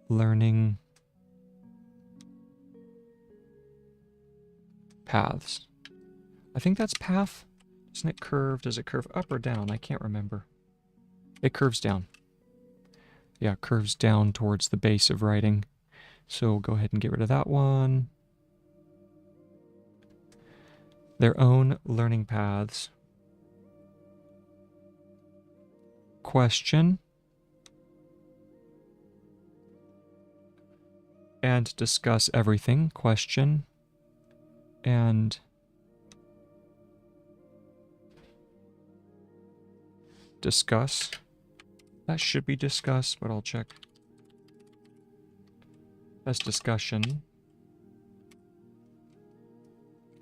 Learning paths. I think that's path. Isn't it curved? Does it curve up or down? I can't remember. It curves down. Yeah, curves down towards the base of writing. So we'll go ahead and get rid of that one. Their own learning paths. Question. And discuss everything. Question. And discuss. That should be discuss, but I'll check. That's discussion.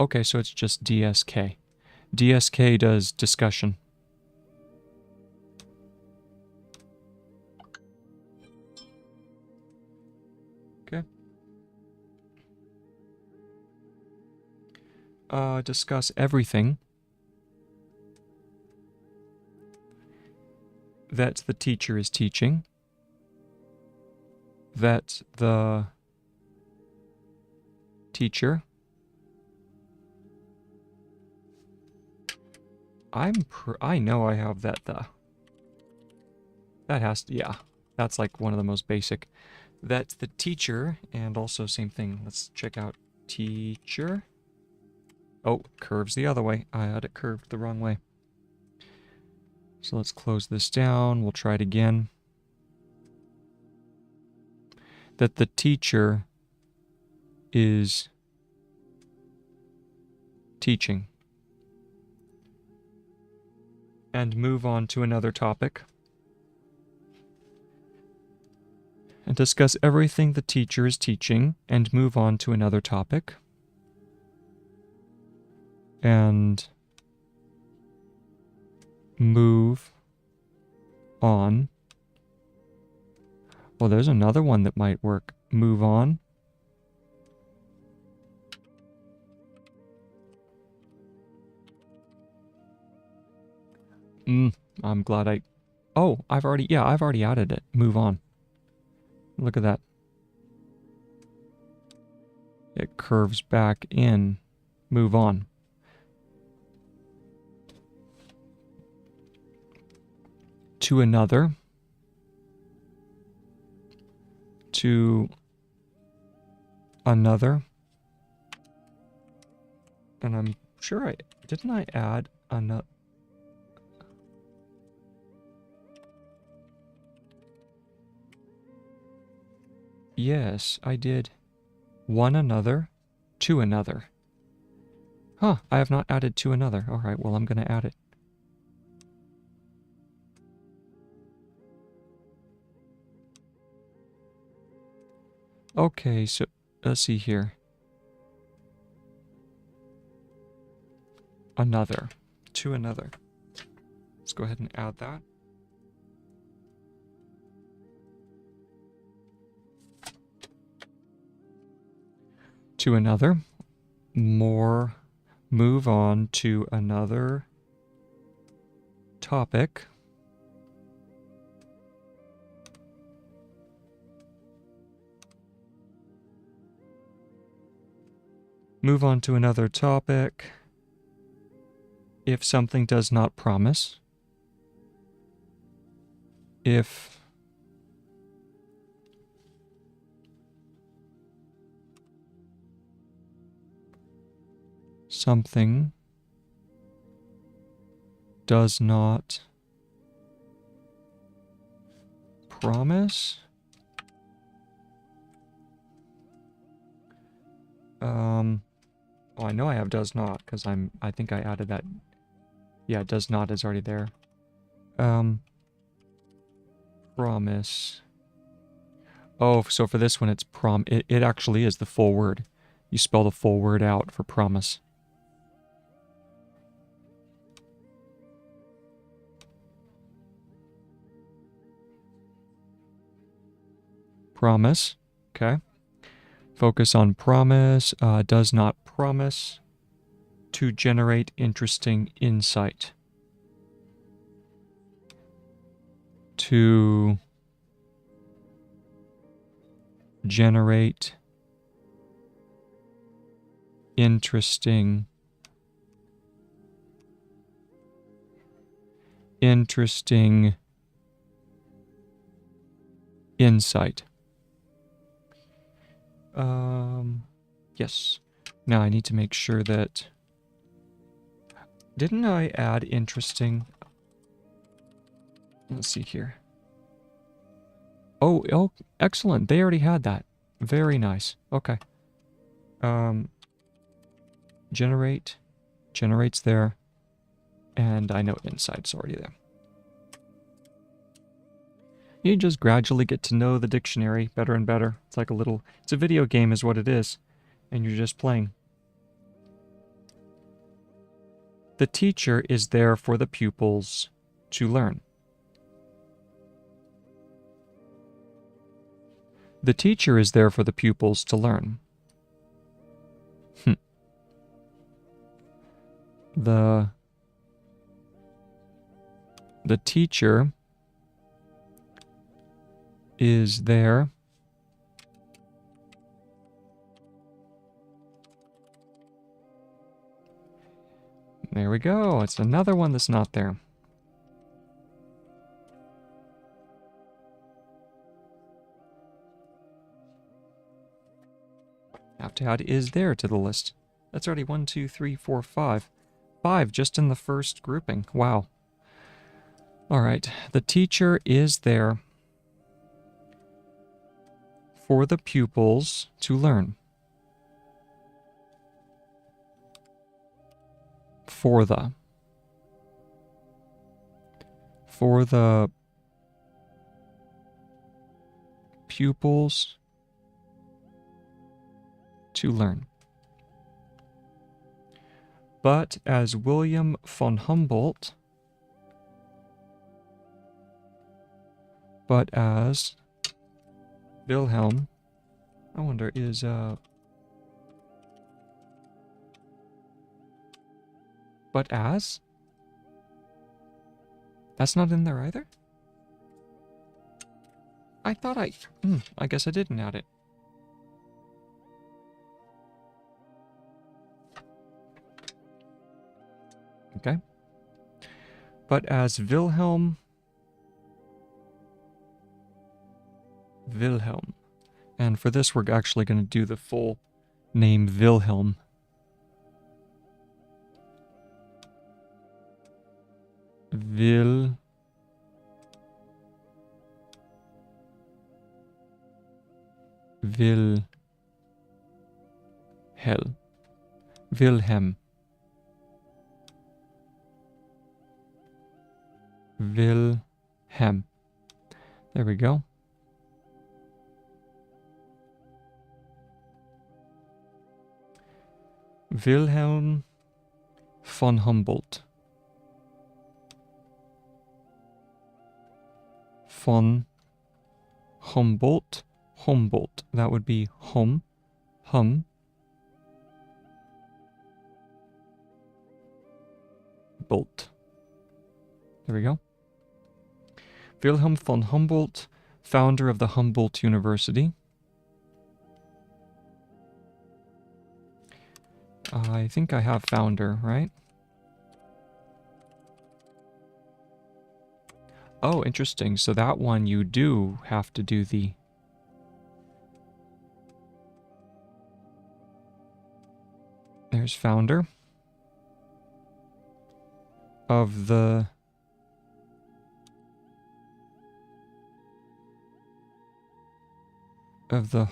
Okay, so it's just DSK. DSK does discussion. Okay. Discuss everything that the teacher is teaching, that the teacher I know I have that that has to, yeah, that's like one of the most basic. That the teacher, and also same thing, let's check out teacher. Oh, curves the other way. I had it curved the wrong way. So let's close this down. We'll try it again. That the teacher is teaching. And move on to another topic. And discuss everything the teacher is teaching and move on to another topic. And move on. Well, there's another one that might work. Move on. I'm glad I've already added it. Move on. Look at that. It curves back in. Move on. To another. To another. And I'm sure didn't I add another? Yes, I did. One another, to another. Huh, I have not added to another. All right, well, I'm going to add it. Okay, so let's see here. Another, to another. Let's go ahead and add that. To another. More. Move on to another topic. Move on to another topic. If something does not promise. If something does not promise. Oh, I know I have does not, because I think I added that. Yeah, does not is already there. Promise. Oh, so for this one it's it actually is the full word. You spell the full word out for promise. Promise. Okay. Focus on promise. Does not promise to generate interesting insight. To generate interesting insight. Yes. Now I need to make sure that... Didn't I add interesting? Let's see here. Oh, excellent. They already had that. Very nice. Okay. Generates there. And I know insight's already there. You just gradually get to know the dictionary better and better. It's like it's a video game is what it is. And you're just playing. The teacher is there for the pupils to learn. The teacher is there for the pupils to learn. The teacher is there There we go. It's another one that's not there. Have to add is there to the list. That's already 1, 2, 3, 4, 5. 5 just in the first grouping. Wow. All right. The teacher is there for the pupils to learn. For the pupils to learn. But as William von Humboldt, but as Wilhelm, I wonder is but as? That's not in there either? I thought I guess I didn't add it. Okay. But as Wilhelm. And for this, we're actually going to do the full name Wilhelm. Wilhelm. There we go. Wilhelm von Humboldt. Von Humboldt. That would be hum. Bolt. There we go. Wilhelm von Humboldt, founder of the Humboldt University. I think I have founder, right? Oh, interesting. So that one you do have to do the... There's founder. of the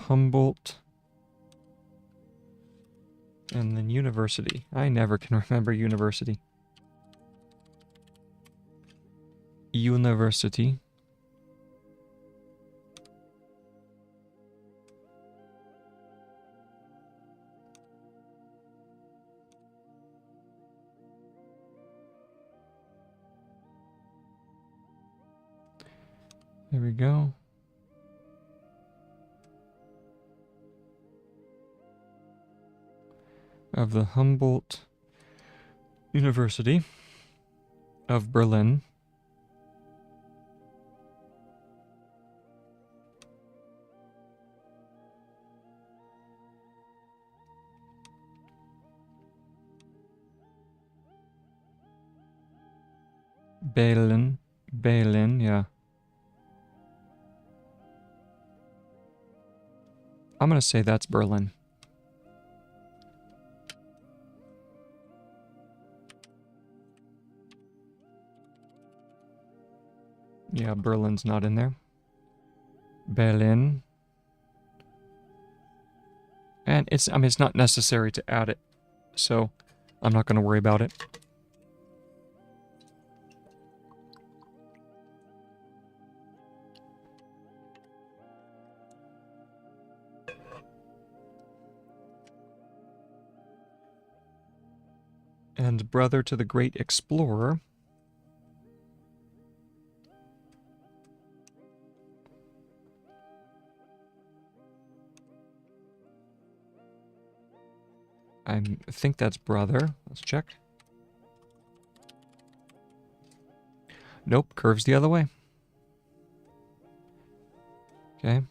Humboldt and then university. I never can remember university. University. There we go. Of the Humboldt University of Berlin. Berlin, yeah. I'm gonna say that's Berlin. Yeah, Berlin's not in there. Berlin. And it's not necessary to add it, so I'm not gonna worry about it. And brother to the great explorer. I think that's brother. Let's check. Nope, curves the other way. Okay.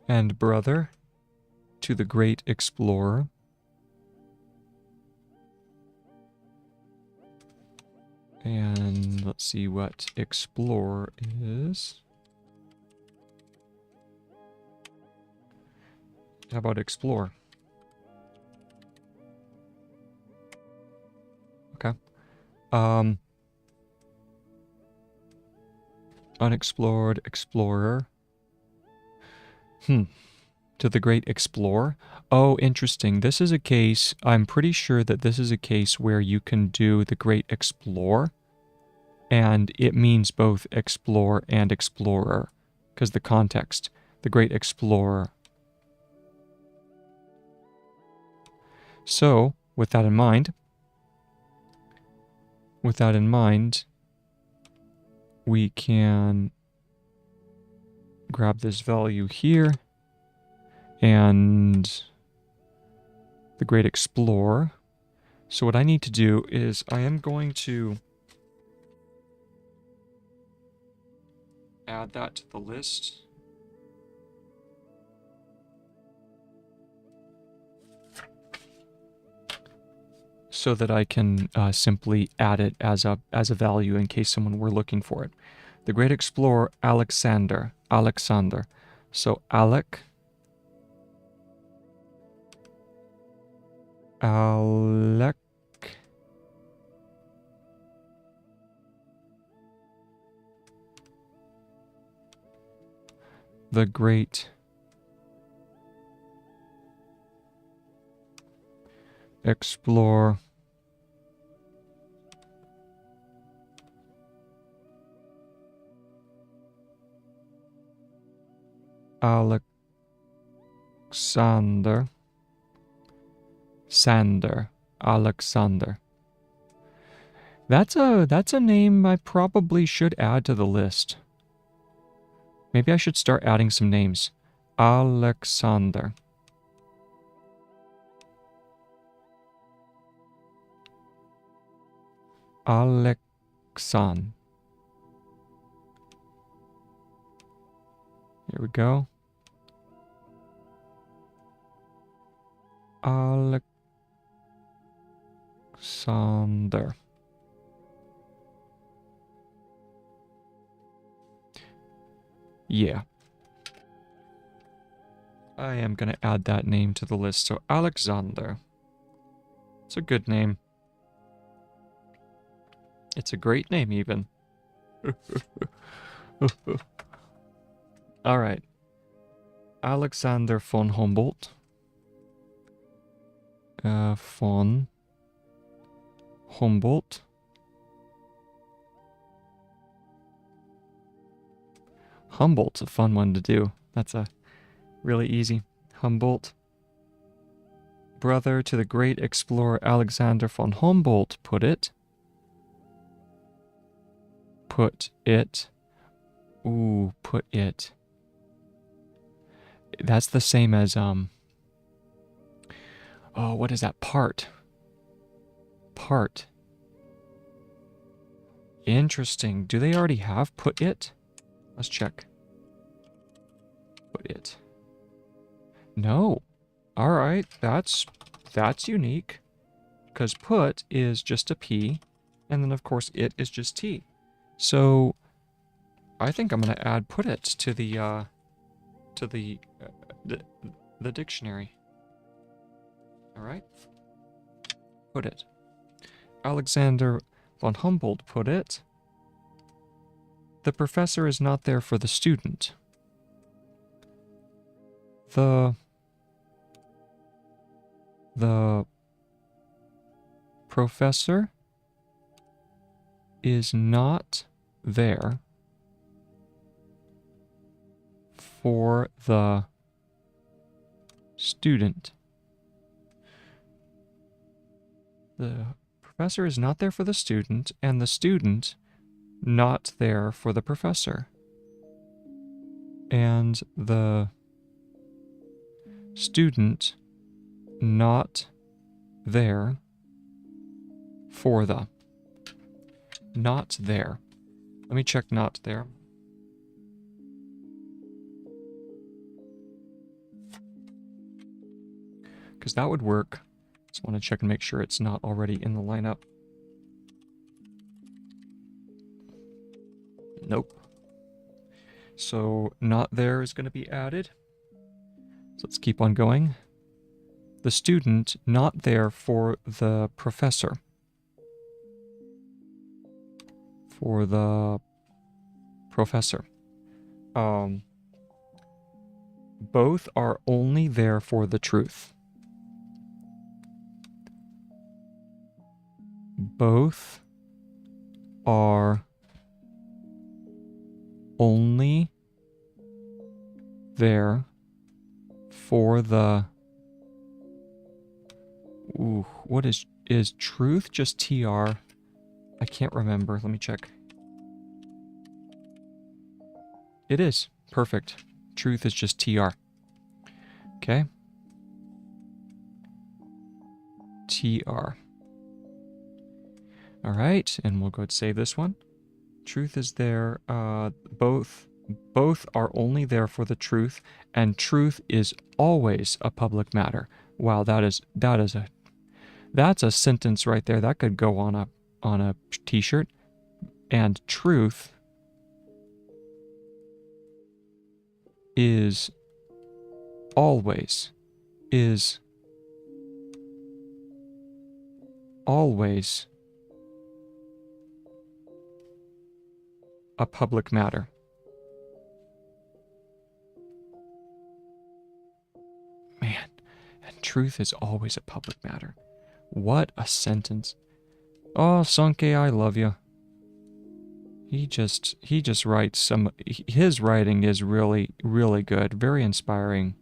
And brother to the great explorer. And let's see what explore is. How about explore? Okay. Unexplored explorer. To the great explorer. Oh, interesting. This is a case, I'm pretty sure that this is a case where you can do the great explore, and it means both explore and explorer, because the context, the great explorer. So, with that in mind, we can grab this value here, and the great explorer. So what I need to do is I am going to add that to the list. So that I can simply add it as a value in case someone were looking for it. The great explorer Alexander. So Alec. The great explorer Alexander. Alexander. That's a name I probably should add to the list. Maybe I should start adding some names. Alexander. Alexan. Here we go. Alexander. Yeah. I am going to add that name to the list. So Alexander. It's a good name. It's a great name, even. All right. Alexander von Humboldt. Von Humboldt. Humboldt's a fun one to do. That's a really easy. Humboldt. Brother to the great explorer Alexander von Humboldt put it. Put it. Ooh, put it. That's the same as, oh, what is that? Part. Part. Interesting. Do they already have put it? Let's check. Put it. No. All right. That's unique. Because put is just a P. And then, of course, it is just T. So, I think I'm going to add put it to the dictionary. All right. Put it. Alexander von Humboldt put it. The professor is not there for the student. The professor is not there for the student. The professor is not there for the student, and the student not there for the professor. And the student not there for the. Not there. Let me check not there. Because that would work. Just want to check and make sure it's not already in the lineup. Nope. So not there is going to be added. So let's keep on going. The student not there for the professor. For the professor. Both are only there for the truth. Both are only there for the. Ooh, what is truth just TR? I can't remember. Let me check. It is. Perfect. Truth is just TR. Okay. TR. All right, and we'll go and save this one. Truth is there. Both are only there for the truth, and truth is always a public matter. Wow, that's a sentence right there. That could go on a t-shirt. And truth is always a public matter. Man, and truth is always a public matter. What a sentence. Oh, Sonke, I love you. He just writes his writing is really, really good, very inspiring.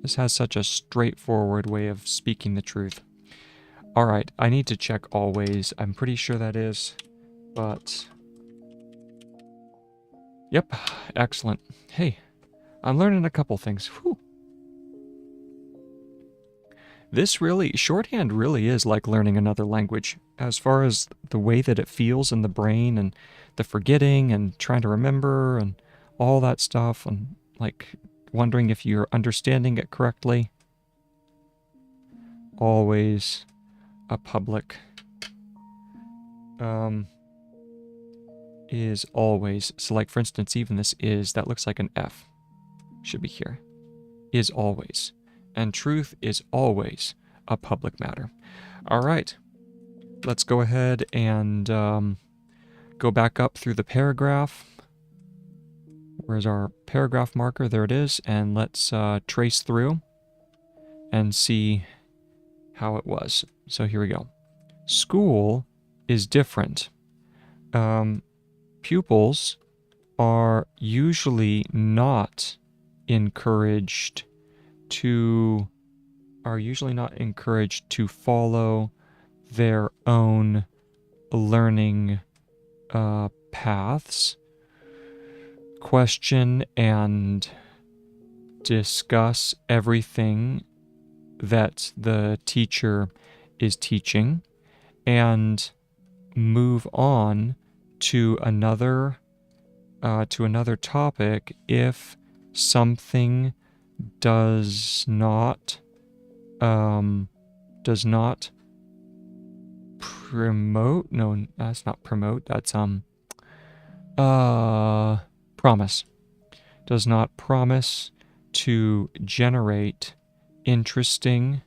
This has such a straightforward way of speaking the truth. All right, I need to check always. I'm pretty sure that is, but yep, excellent. Hey, I'm learning a couple things. Whew. Shorthand really is like learning another language, as far as the way that it feels in the brain and the forgetting and trying to remember and all that stuff, and like wondering if you're understanding it correctly. Always a public. is always, so like for instance, even this is, that looks like an F. Should be here. Is always. And truth is always a public matter. All right. Let's go ahead and go back up through the paragraph. Where's our paragraph marker? There it is. And let's trace through and see how it was. So here we go. School is different. Pupils are usually not encouraged to follow their own learning paths, question and discuss everything that the teacher is teaching, and move on to another topic if something does not promote, no, that's not promote, that's promise, does not promise to generate interesting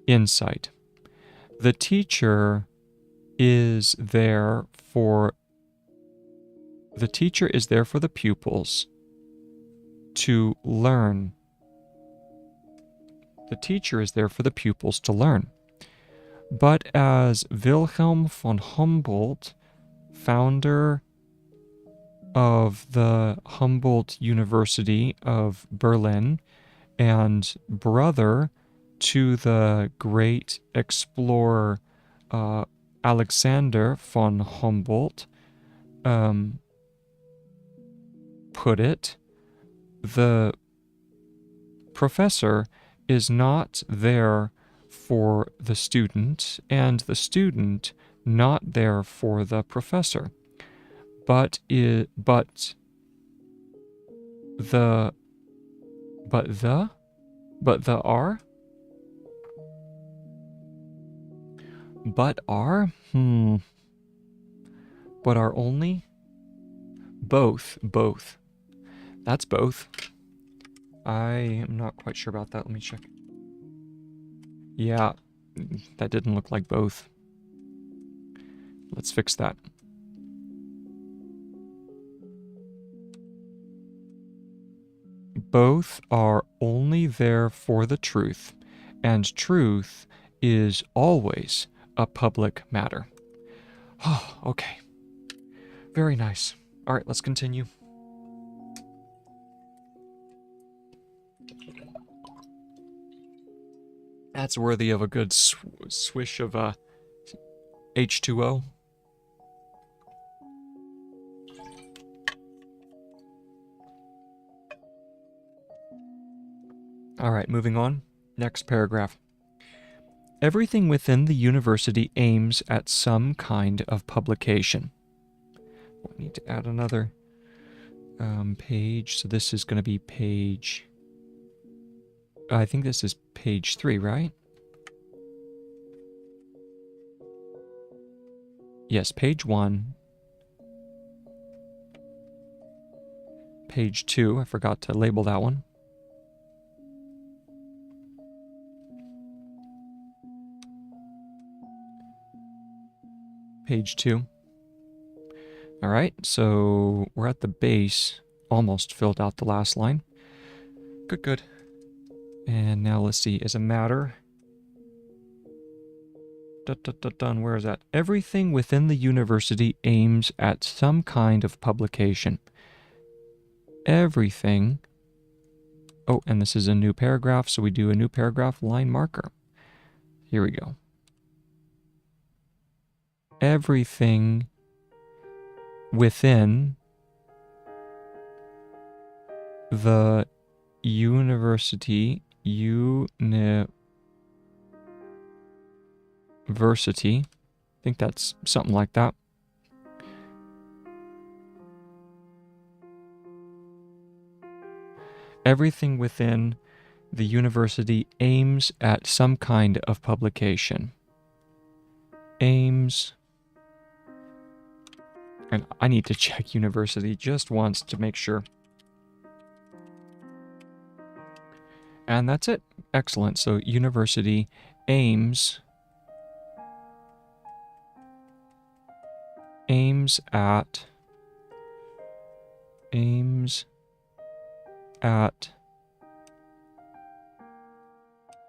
insight. The teacher is there for the pupils to learn. The teacher is there for the pupils to learn. But as Wilhelm von Humboldt, founder of the Humboldt University of Berlin and brother to the great explorer Alexander von Humboldt, put it, the professor is not there for the student, and the student not there for the professor, but the are only both. That's both. I am not quite sure about that. Let me check. Yeah, that didn't look like both. Let's fix that. Both are only there for the truth, and truth is always a public matter. Oh, okay. Very nice. All right, let's continue. That's worthy of a good swish of H2O. All right, moving on. Next paragraph. Everything within the university aims at some kind of publication. We need to add another page. So this is going to be page... I think this is page 3, right? Yes, page 1. Page 2, I forgot to label that one. Page 2. All right, so we're at the base. Almost filled out the last line. Good. And now let's see, as a matter. Done. Where is that? Everything within the university aims at some kind of publication. Everything. Oh, and this is a new paragraph, so we do a new paragraph line marker. Here we go. Everything within the university, I think that's something like that. Everything within the university aims at some kind of publication. Aims And I need to check university just once to make sure. And that's it. Excellent. So university aims at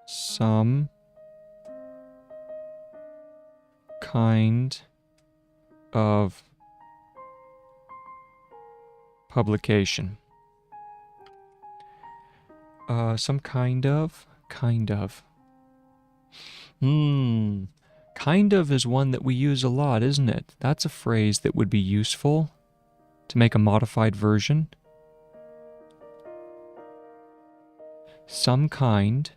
some kind of publication. Some kind of. Kind of is one that we use a lot, isn't it? That's a phrase that would be useful to make a modified version. Some kind,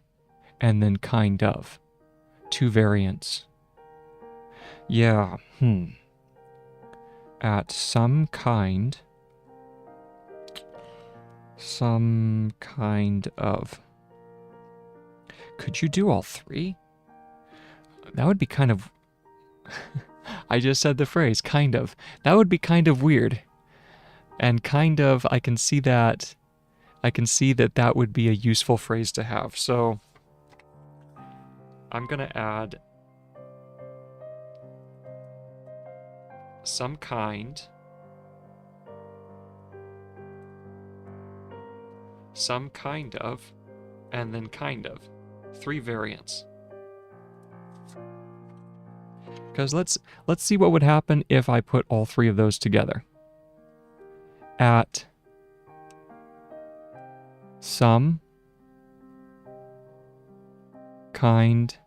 and then kind of. Two variants. Yeah, At some kind of. Could you do all three? That would be kind of... I just said the phrase, kind of. That would be kind of weird. And kind of, I can see that that would be a useful phrase to have. So I'm going to add some kind, of, and then kind of. Three variants. Because let's see what would happen if I put all three of those together. At some kind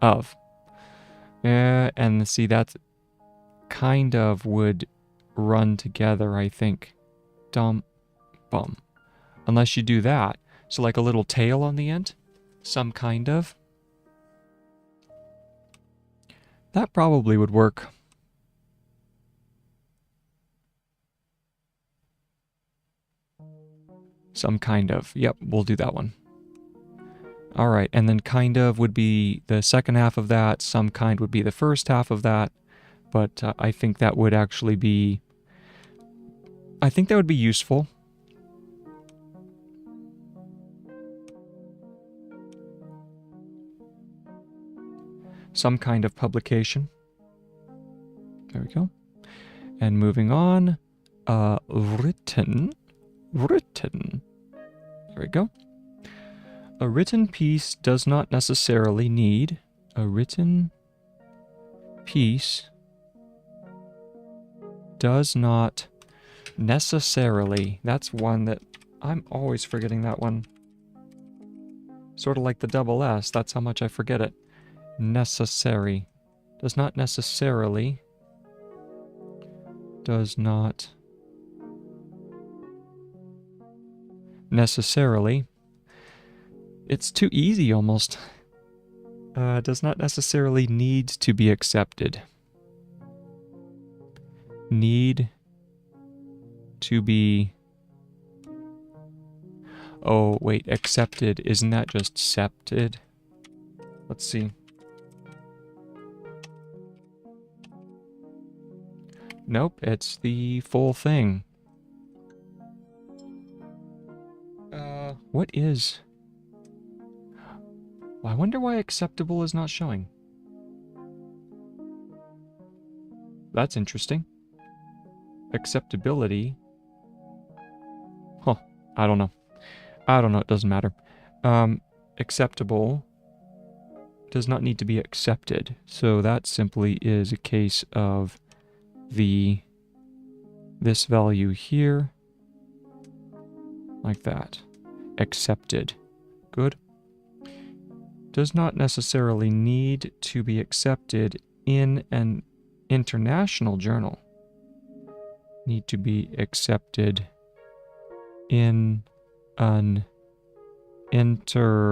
of. And see, that's kind of would run together, I think. Dum, bum. Unless you do that. So like a little tail on the end. Some kind of. That probably would work. Some kind of. Yep, we'll do that one. All right, and then kind of would be the second half of that. Some kind would be the first half of that. But I think that would actually be... I think that would be useful. Some kind of publication. There we go. And moving on, written. There we go. A written piece does not necessarily need a written piece does not necessarily. That's one that I'm always forgetting that one. Sort of like the double S. That's how much I forget it. Necessary. Does not necessarily. Does not necessarily. It's too easy almost. Does not necessarily need to be accepted. Need to be... Oh, wait, accepted. Isn't that just accepted? Let's see. Nope, it's the full thing. What is... Well, I wonder why acceptable is not showing. That's interesting. Acceptability. Huh, I don't know. It doesn't matter. Acceptable does not need to be accepted. So that simply is a case of this value here, like that. Accepted. Good. Does not necessarily need to be accepted in an international journal. Need to be accepted in an national?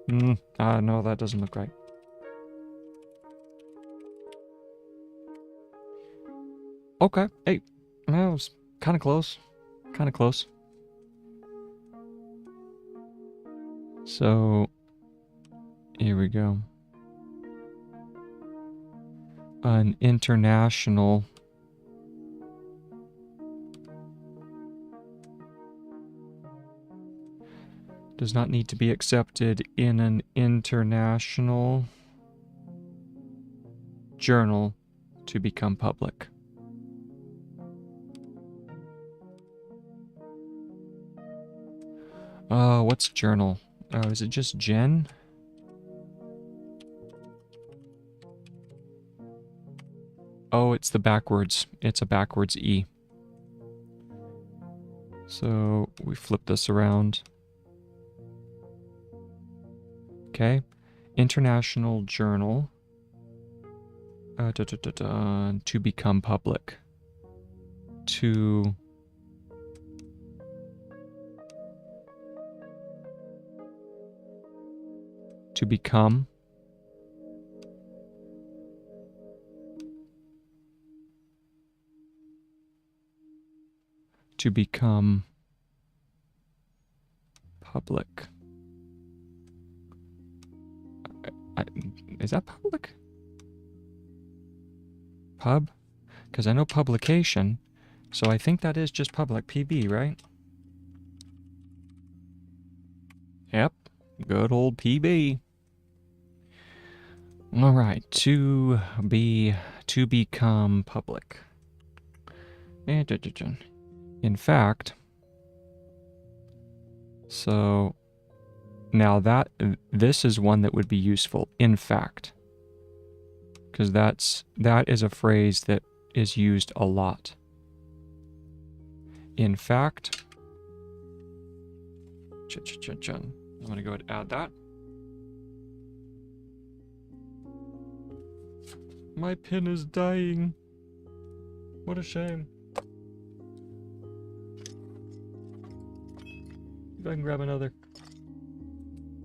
No, that doesn't look right. Okay, hey, that was kind of close. Kind of close. So, here we go. an international does not need to be accepted in an international journal to become public. What's journal? Is it just Jen? Oh, it's the backwards. It's a backwards E. So we flip this around. Okay. International journal. To become public. To become. To become public. Is that public? Pub? Because I know publication, so I think that is just public. PB, right? Yep. Good old PB. All right. To become public. In fact, so now this is one that would be useful. In fact, because that is a phrase that is used a lot. In fact, I'm gonna go ahead and add that. My pen is dying. What a shame. If I can grab another.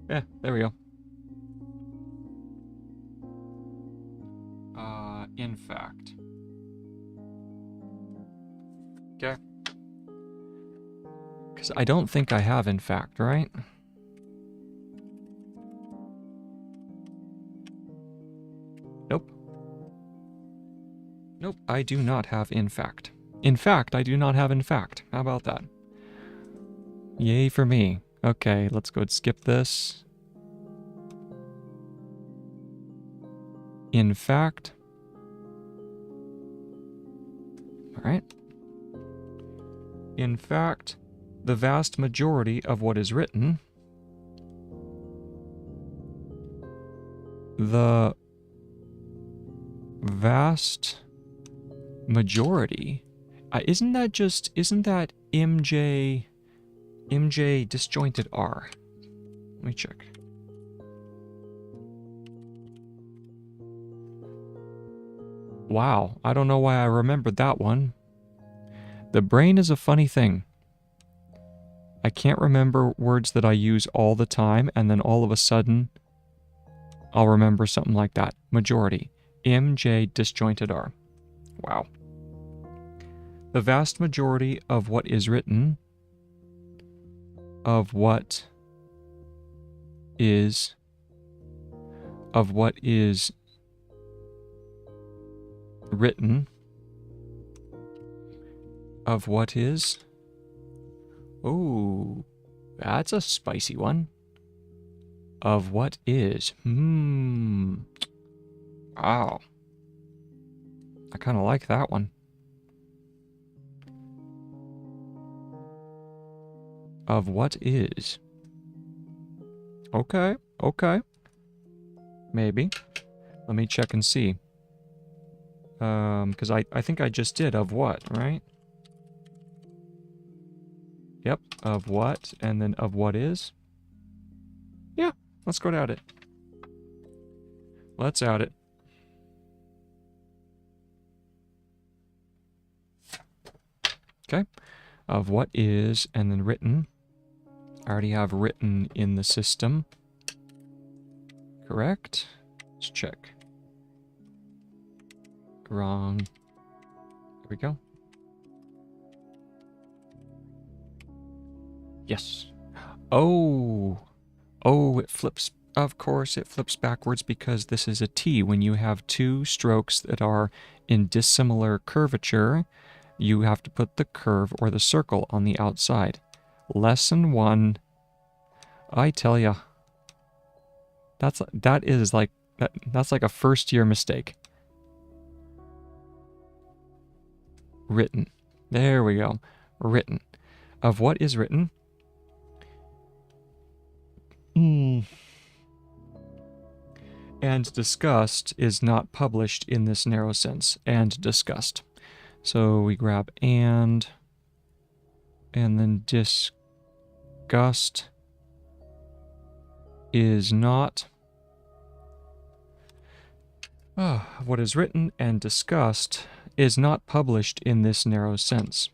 Yeah, there we go. In fact. Okay. Because I don't think I have in fact, right? Nope. Nope, I do not have in fact. In fact, I do not have in fact. How about that? Yay for me. Okay, let's go and skip this. In fact. Alright. In fact, the vast majority of what is written, the vast majority, isn't that MJ disjointed R? Let me check. Wow, I don't know why I remembered that one. The brain is a funny thing. I can't remember words that I use all the time, and then all of a sudden, I'll remember something like that. Majority. MJ disjointed R. Wow. The vast majority of what is written, of what is written, of what is, oh, that's a spicy one. Of what is, wow. I kind of like that one. Of what is. Okay, okay. Maybe. Let me check and see. Because I think I just did of what, right? Yep, of what, and then of what is. Yeah, let's go at it. Let's add it. Okay, of what is, and then written. I already have written in the system. Correct? Let's check. Wrong. There we go. Yes. Oh. Oh, it flips. Of course, it flips backwards because this is a T. When you have two strokes that are in dissimilar curvature, you have to put the curve or the circle on the outside. Lesson 1, I tell ya, that's like a first-year mistake. Written. There we go. Written. Of what is written? And discussed is not published in this narrow sense. And discussed. So we grab and then discussed is not. What is written and discussed is not published in this narrow sense.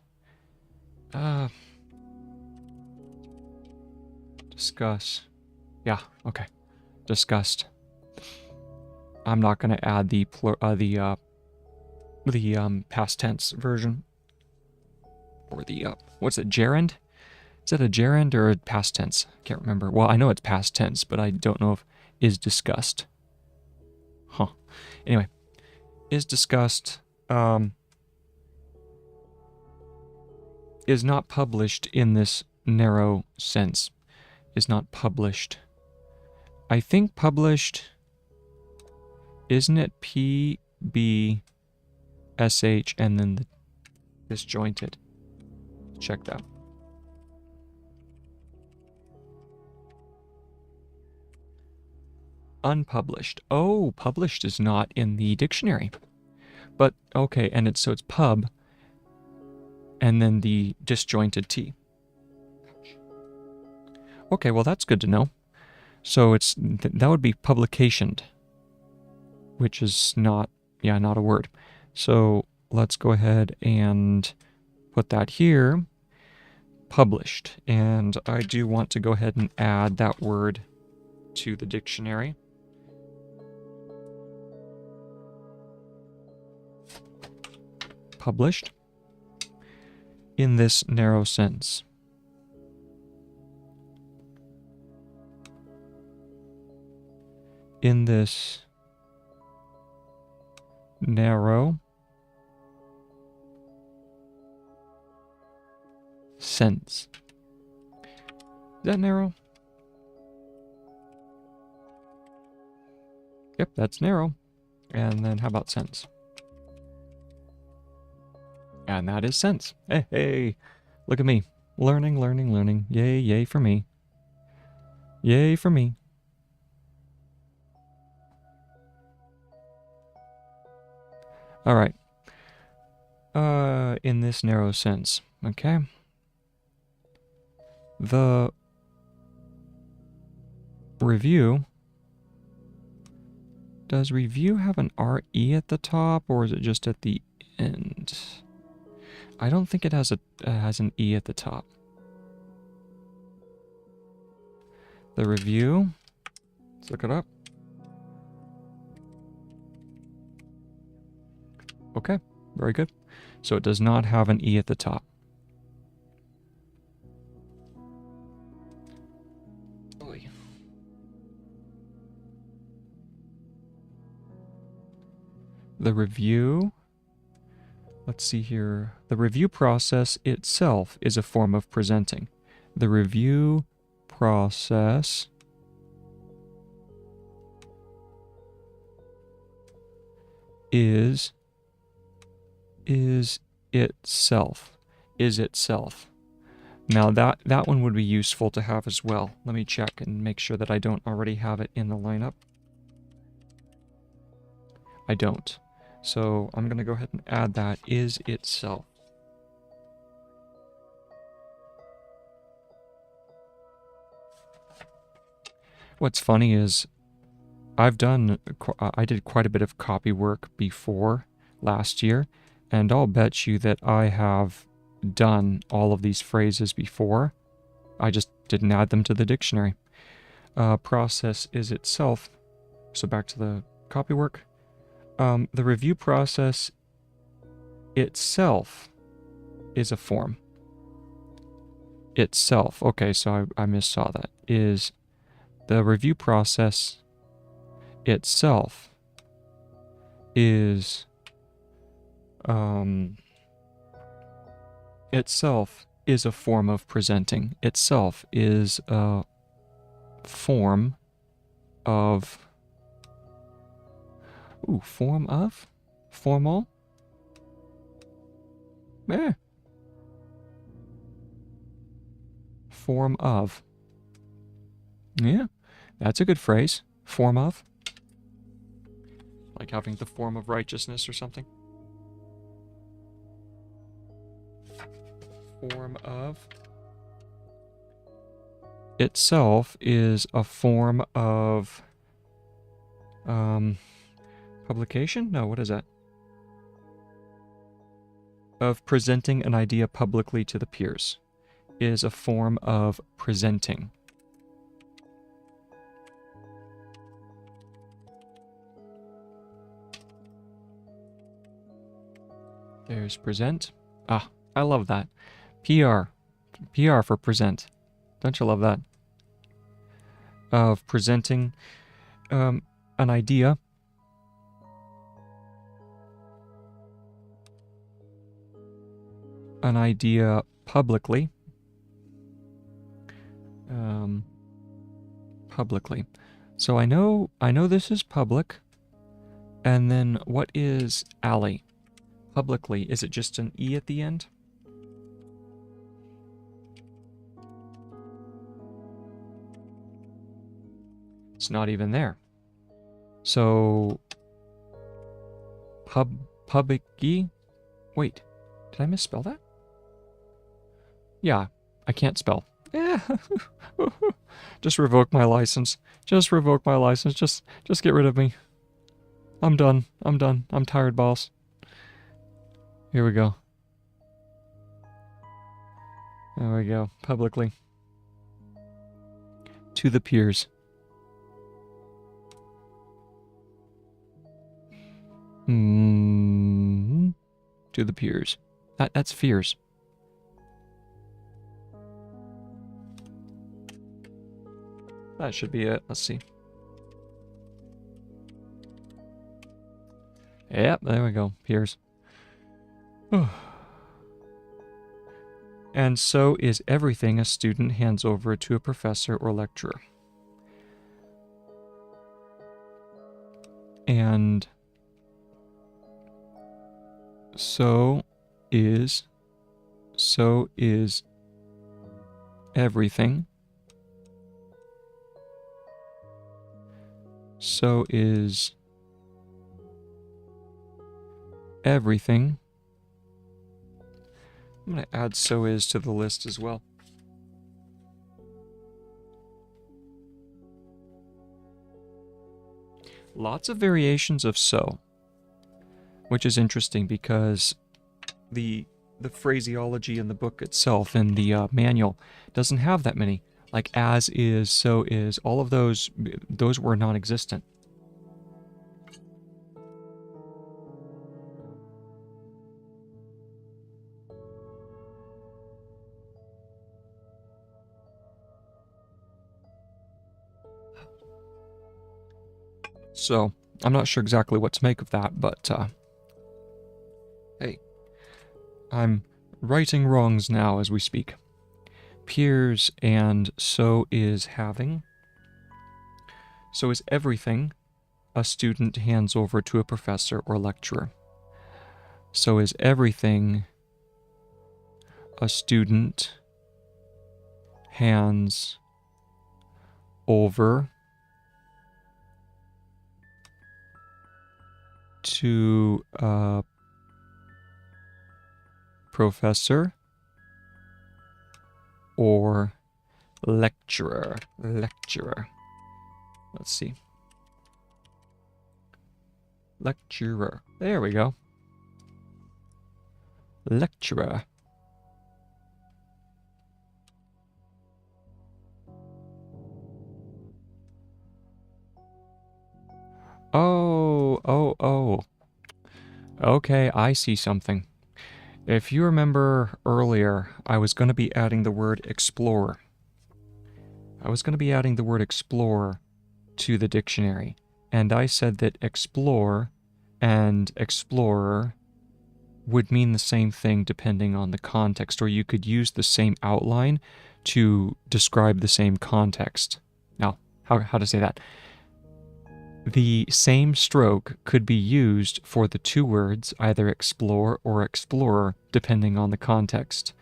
Discuss. Yeah, okay. Discussed. I'm not going to add the past tense version. Or the, what's it, gerund? Is that a gerund or a past tense? I can't remember. Well, I know it's past tense, but I don't know if is discussed. Huh. Anyway, is discussed, is not published in this narrow sense. Is not published. I think published, isn't it P, B, S, H, and then the disjointed? Check that. Unpublished. Oh, published is not in the dictionary. But, okay, and so it's pub, and then the disjointed T. Okay, well that's good to know. So it's that would be publicationed, which is not a word. So let's go ahead and put that here. Published. And I do want to go ahead and add that word to the dictionary. Published in this narrow sense. In this narrow sense. Is that narrow? Yep, that's narrow. And then how about sense? And that is sense. Hey, hey, look at me. Learning, learning, learning. Yay, yay for me. Yay for me. All right. In this narrow sense, okay? The review, does review have an RE at the top, or is it just at the end? I don't think it has an E at the top. The review, let's look it up. Okay, very good. So it does not have an E at the top. The review, let's see here. The review process itself is a form of presenting. The review process is itself. Is itself. Now that one would be useful to have as well. Let me check and make sure that I don't already have it in the lineup. I don't. So I'm going to go ahead and add that is itself. What's funny is I did quite a bit of copy work before last year, and I'll bet you that I have done all of these phrases before. I just didn't add them to the dictionary. Process is itself. So back to the copy work. The review process itself is a form. Itself. Okay, so I missaw that. Is The review process itself is a form of presenting. Itself is a form of formal. Form of. Yeah, that's a good phrase. Form of. Like having the form of righteousness or something. Form of. Itself is a form of publication? No, what is that? Of presenting an idea publicly to the peers. Is a form of presenting. There's present. Ah, I love that. PR. PR for present. Don't you love that? Of presenting an idea publicly. Publicly. So I know this is public. And then what is alley? Publicly, is it just an E at the end? It's not even there. So public-y? Wait, did I misspell that? Yeah, I can't spell. Yeah. Just revoke my license. Just revoke my license. Just get rid of me. I'm done. I'm done. I'm tired, boss. Here we go. There we go. Publicly. To the peers. To the peers. That's fears. That should be it. Let's see. Yep, there we go. Peers. And so is everything a student hands over to a professor or lecturer. And so is everything. So is everything. I'm going to add so is to the list as well. Lots of variations of so, which is interesting because the phraseology in the book itself, in the manual, doesn't have that many. Like as is, so is, all of those were non-existent. So, I'm not sure exactly what to make of that, but, hey, I'm righting wrongs now as we speak. Peers and so is having. So is everything a student hands over to a professor or lecturer. So is everything a student hands over to a professor or lecturer. Let's see. Lecturer. There we go. Lecturer. Oh. Okay, I see something. If you remember earlier, I was going to be adding the word explorer. I was going to be adding the word explore to the dictionary, and I said that explore and explorer would mean the same thing depending on the context, or you could use the same outline to describe the same context. Now, how to say that? The same stroke could be used for the two words, either explore or explorer, depending on the context.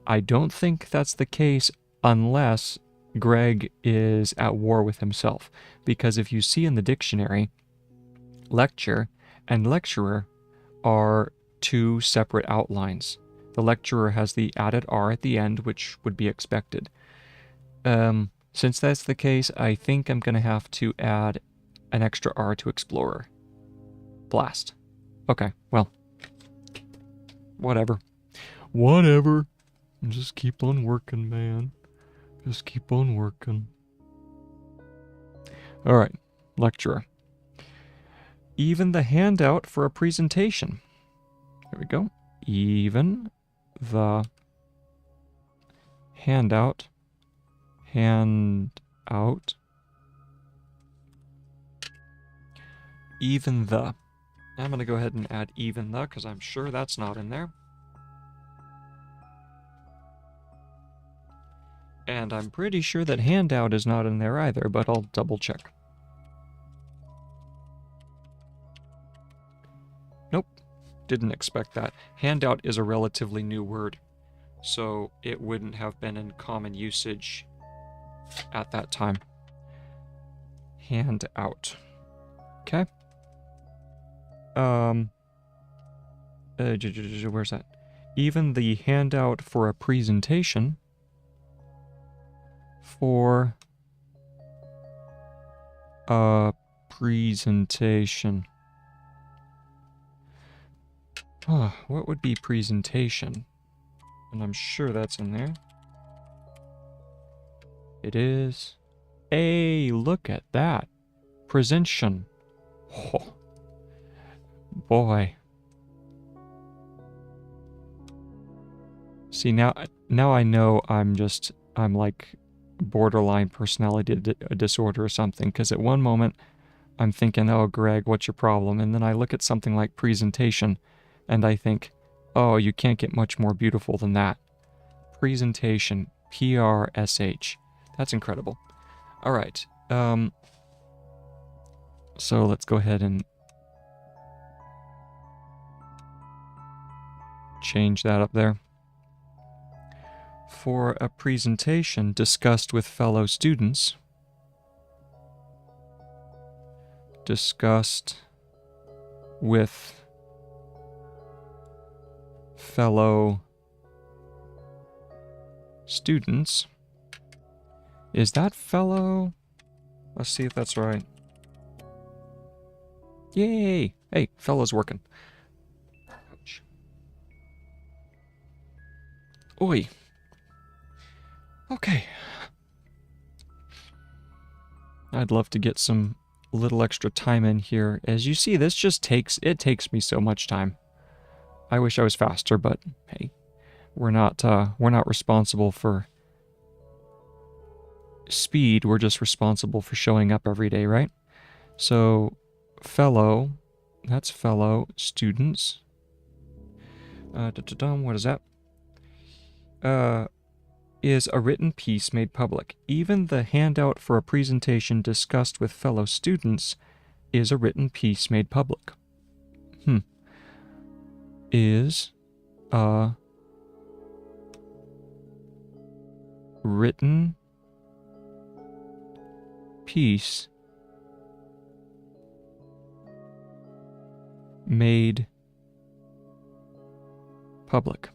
I don't think that's the case unless Gregg is at war with himself, because if you see in the dictionary, lecture and lecturer are two separate outlines. The lecturer has the added R at the end, which would be expected. Since that's the case, I think I'm going to have to add an extra R to explorer. Blast. Okay, well, whatever. Whatever. Just keep on working, man. Just keep on working. All right, lecturer. Even the handout for a presentation. There we go. Even the handout. Handout. Even the. I'm going to go ahead and add even the, because I'm sure that's not in there. And I'm pretty sure that handout is not in there either, but I'll double check. Nope, didn't expect that. Handout is a relatively new word, so it wouldn't have been in common usage at that time. Handout. Okay. Where's that? Even the handout for a presentation. For a presentation. What would be presentation? And I'm sure that's in there. It is. Hey, look at that. Presentation. Oh, boy. See, now I know I'm like borderline personality disorder or something, because at one moment I'm thinking, oh, Gregg, what's your problem? And then I look at something like presentation and I think, oh, you can't get much more beautiful than that. Presentation. PRSH. That's incredible. All right. So let's go ahead and change that up there. For a presentation discussed with fellow students. Discussed with fellow students. Is that fellow? Let's see if that's right. Yay! Hey, fellow's working. Ouch. Oi. Okay. I'd love to get some little extra time in here. As you see, this just takes me so much time. I wish I was faster, but hey, we're not responsible for speed. We're just responsible for showing up every day, right? So, fellow, that's fellow students. What is that? Is a written piece made public. Even the handout for a presentation discussed with fellow students is a written piece made public. Is a written piece made public.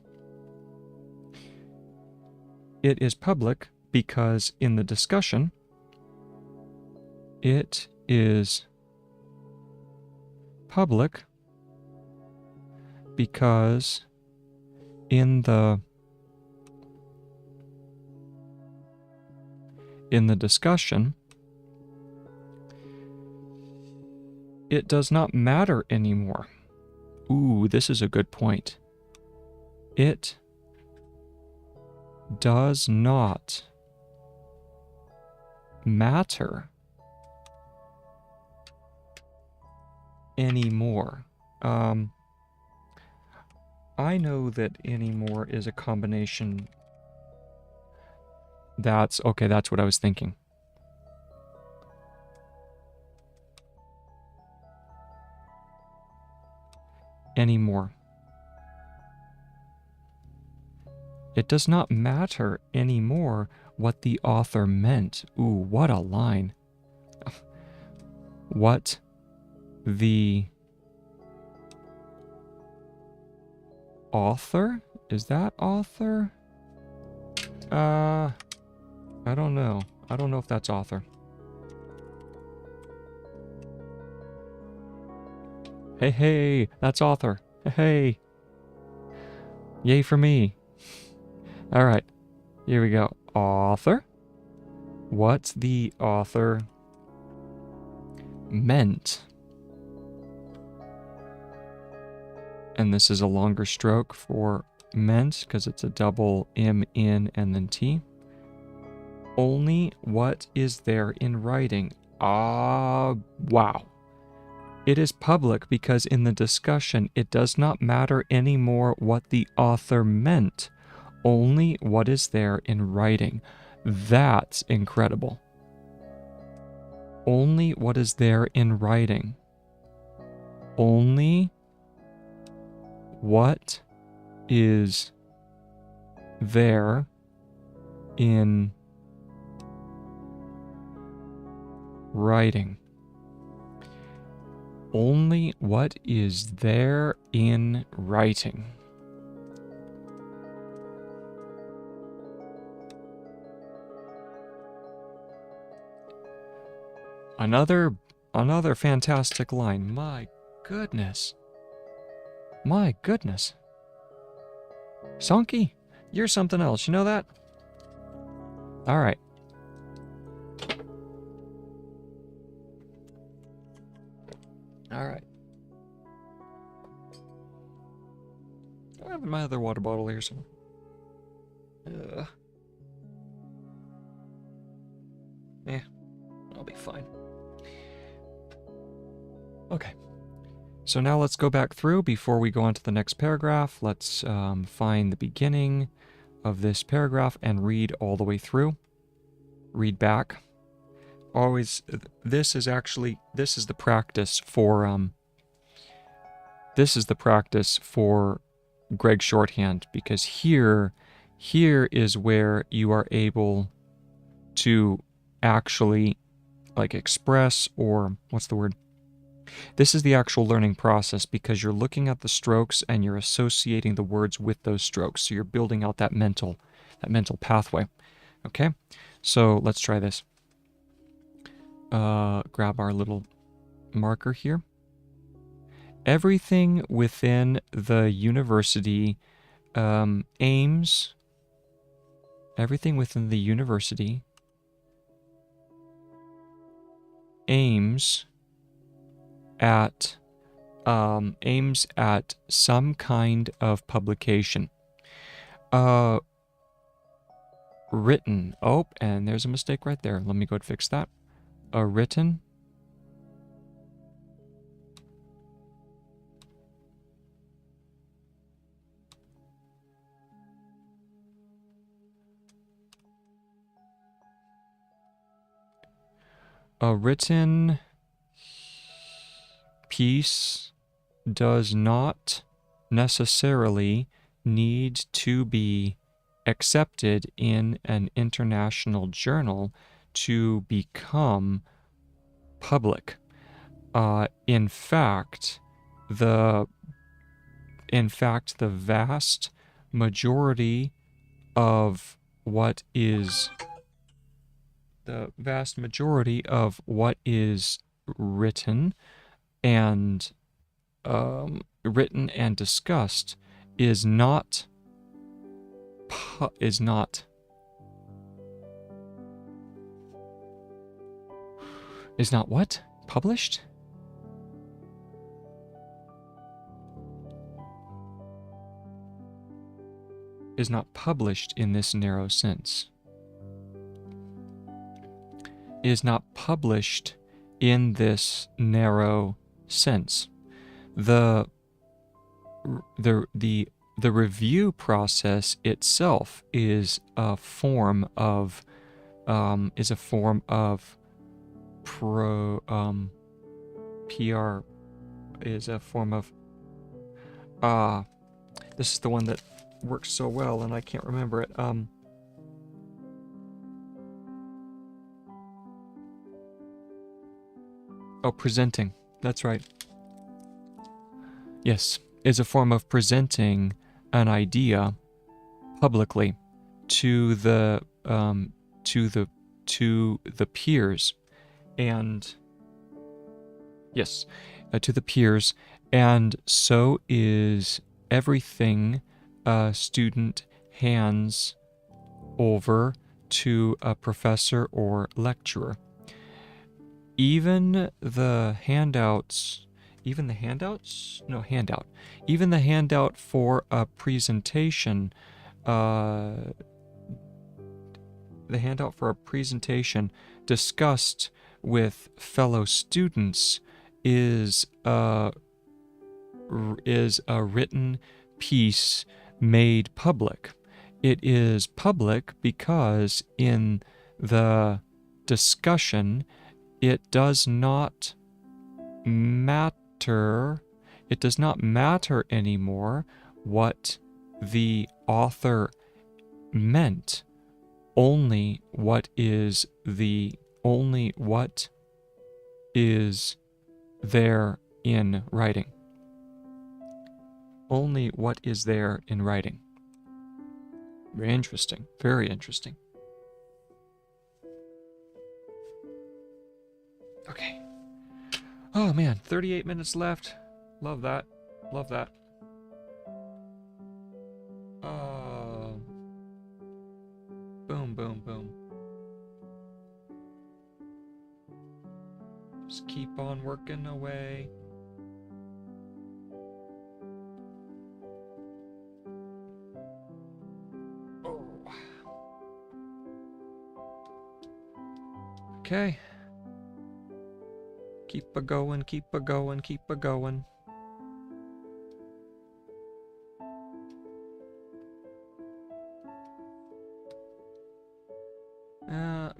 It is public because in the discussion, it is public because in the discussion, it does not matter anymore. Ooh, this is a good point. It does not matter anymore. I know that anymore is a combination. That's okay, that's what I was thinking. Anymore. It does not matter anymore what the author meant. Ooh, what a line. What the author? Is that author? I don't know. I don't know if that's author. Hey, hey, that's author. Hey. Yay for me. All right, here we go. Author. What the author meant. And this is a longer stroke for meant because it's a double M in and then T. Only what is there in writing. Wow. It is public because in the discussion it does not matter anymore what the author meant. Only what is there in writing. That's incredible. Only what is there in writing. Only what is there in writing. Only what is there in writing. Another fantastic line. My goodness. My goodness. Sonke, you're something else. You know that? All right. All right. I have my other water bottle here somewhere. Yeah, I'll be fine. Okay. So now let's go back through before we go on to the next paragraph. Let's find the beginning of this paragraph and read all the way through. Read back. Always, this is the practice for Gregg Shorthand, because here is where you are able to actually like express, or what's the word? This is the actual learning process because you're looking at the strokes and you're associating the words with those strokes. So you're building out that mental pathway. Okay? So let's try this. Grab our little marker here. Everything within the university aims at some kind of publication. Written. Oh, and there's a mistake right there. Let me go and fix that. Written. A written piece does not necessarily need to be accepted in an international journal to become public. In fact, the vast majority of what is written and discussed is not what? Published? Is not published in this narrow sense. is not published in this narrow sense. The review process itself is a form of PR, is a form of this is the one that works so well and I can't remember it. Presenting. That's right. Yes, is a form of presenting an idea publicly to the peers, and yes, to the peers, and so is everything a student hands over to a professor or lecturer. Even the handout for a presentation, discussed with fellow students is a written piece made public. It is public because in the discussion it does not matter anymore what the author meant, only what is there in writing. Only what is there in writing. Very interesting. Very interesting. Okay. Oh man, 38 minutes left. Love that. Love that. Boom, boom, boom. Just keep on working away. Oh. Okay. Keep a going, keep a going, keep a going.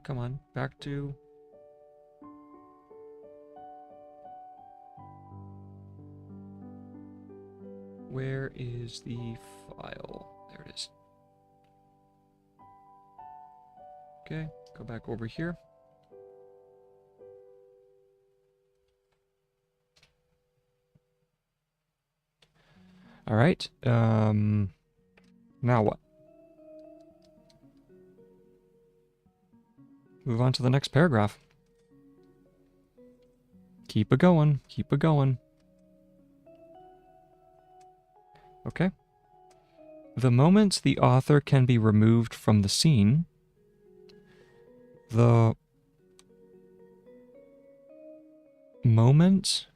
Come on, back to... Where is the file? There it is. Okay, go back over here. All right, now what? Move on to the next paragraph. Keep it going, keep it going. Okay. The moment the author can be removed from the scene, the moment...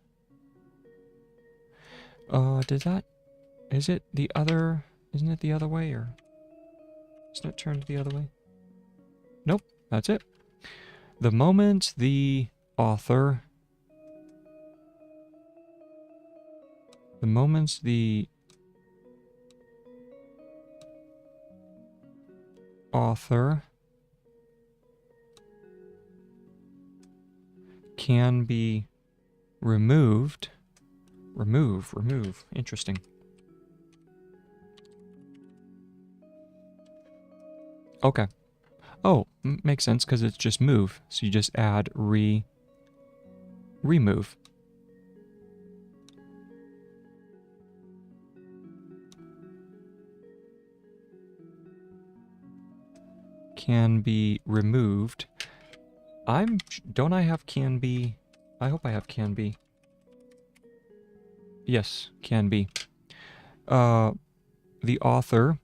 Is it the other... Isn't it the other way, or... Isn't it turned the other way? Nope, that's it. The moment the author... The moment the author can be removed... Remove. Interesting. Okay. Oh, makes sense because it's just move. So you just add remove. Can be removed. Don't I have can be? I hope I have can be. Yes, can be. The author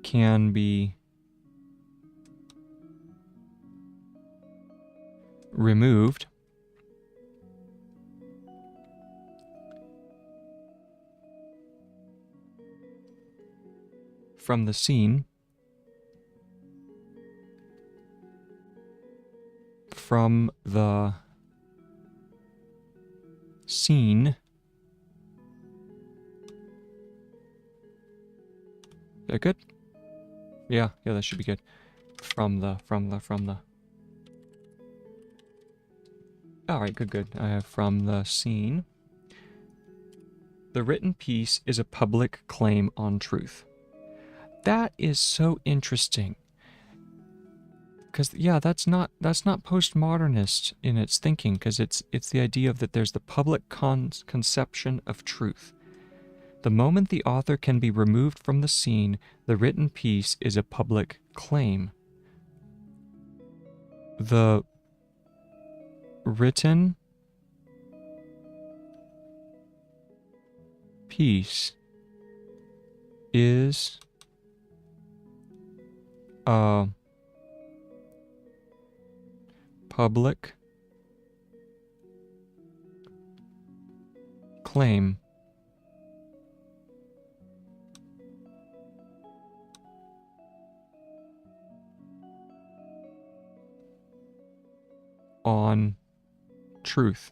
can be removed from the scene, from the scene, is that good? Yeah, that should be good. From the. Alright, good. I have from the scene. The written piece is a public claim on truth. That is so interesting. Because, yeah, that's not postmodernist in its thinking, because it's the idea of that there's the public conception of truth. The moment the author can be removed from the scene, the written piece is a public claim. The written piece is a public claim on truth.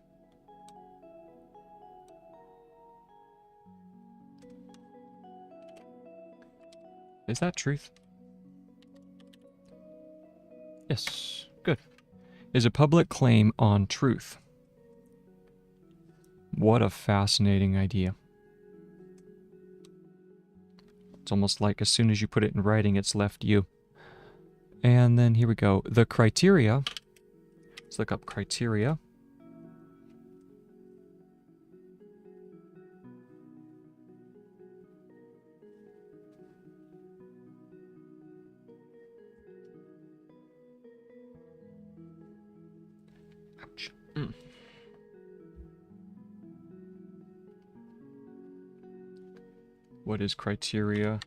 Is that truth? Yes, good. Is a public claim on truth. What a fascinating idea. It's almost like as soon as you put it in writing, it's left you. And then here we go. The criteria. Let's look up criteria. Ouch. What is criteria?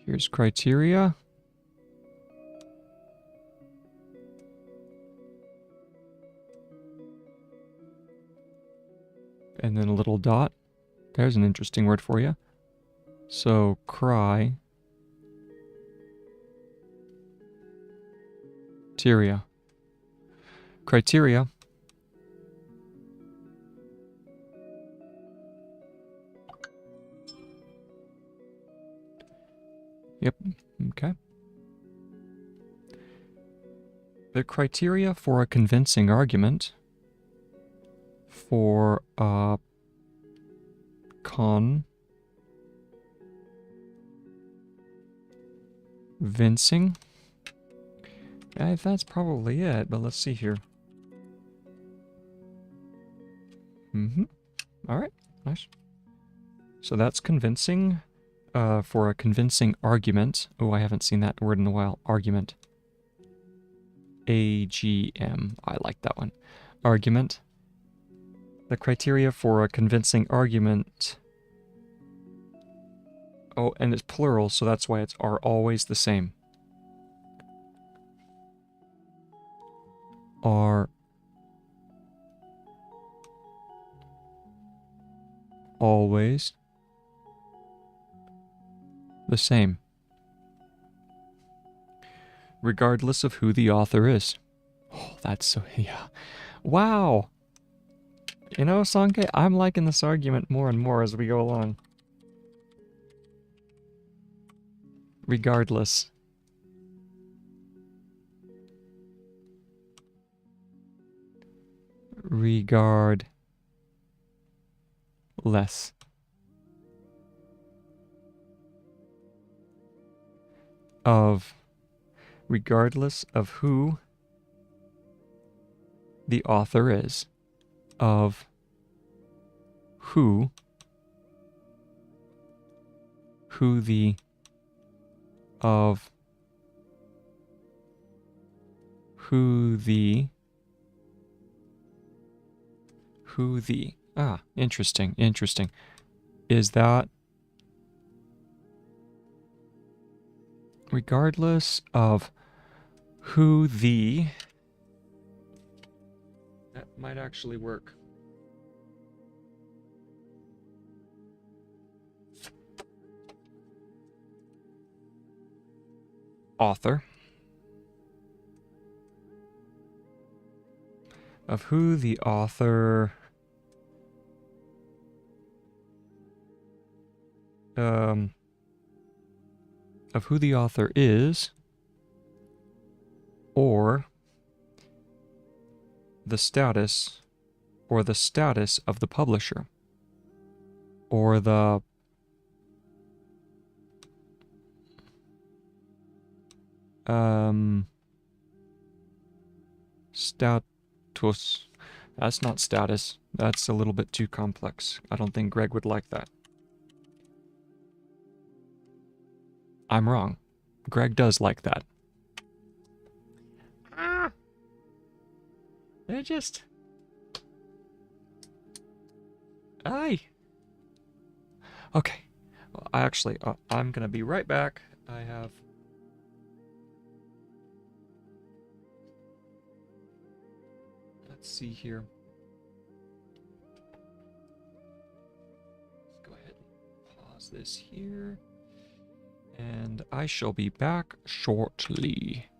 Here's criteria. And then a little dot. There's an interesting word for you. So, criteria. Criteria Yep, okay. The criteria for a convincing argument for a convincing. That's probably it, but let's see here. All right, nice. So that's convincing. For a convincing argument. Oh, I haven't seen that word in a while. Argument. AGM. I like that one. Argument. The criteria for a convincing argument. Oh, and it's plural, so that's why are always the same. Are always the same, regardless of who the author is. Oh, that's so, yeah. Wow! You know, Sonke, I'm liking this argument more and more as we go along. Regardless. Regardless. Regardless of who the author is, of who the interesting. Is that regardless of who the Might actually work. Author of who the author of who the author is, or the status of the publisher, or the status. That's not status. That's a little bit too complex. I don't think Gregg would like that. I'm wrong. Gregg does like that. They're just... Aye. Okay. Well, I'm gonna be right back. I have... Let's see here. Let's go ahead and pause this here. And I shall be back shortly.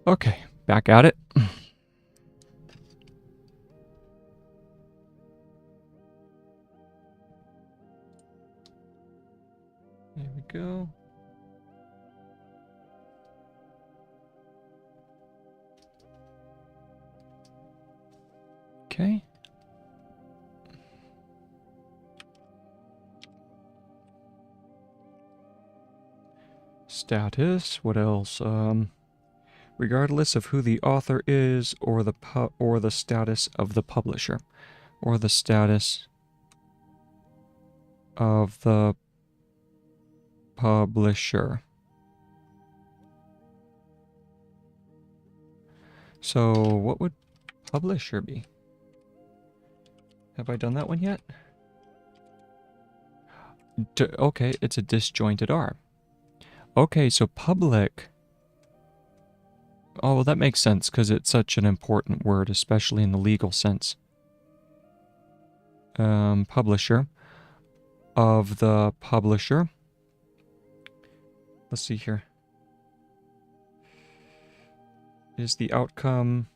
Okay, back at it. There we go. Okay. Status. What else? Regardless of who the author is, or the status of the publisher, or the status of the publisher. So what would publisher be? Have I done that one yet? Okay, it's a disjointed R. Okay, so public. Oh, well, that makes sense because it's such an important word, especially in the legal sense. Publisher. Of the publisher. Let's see here. Is the outcome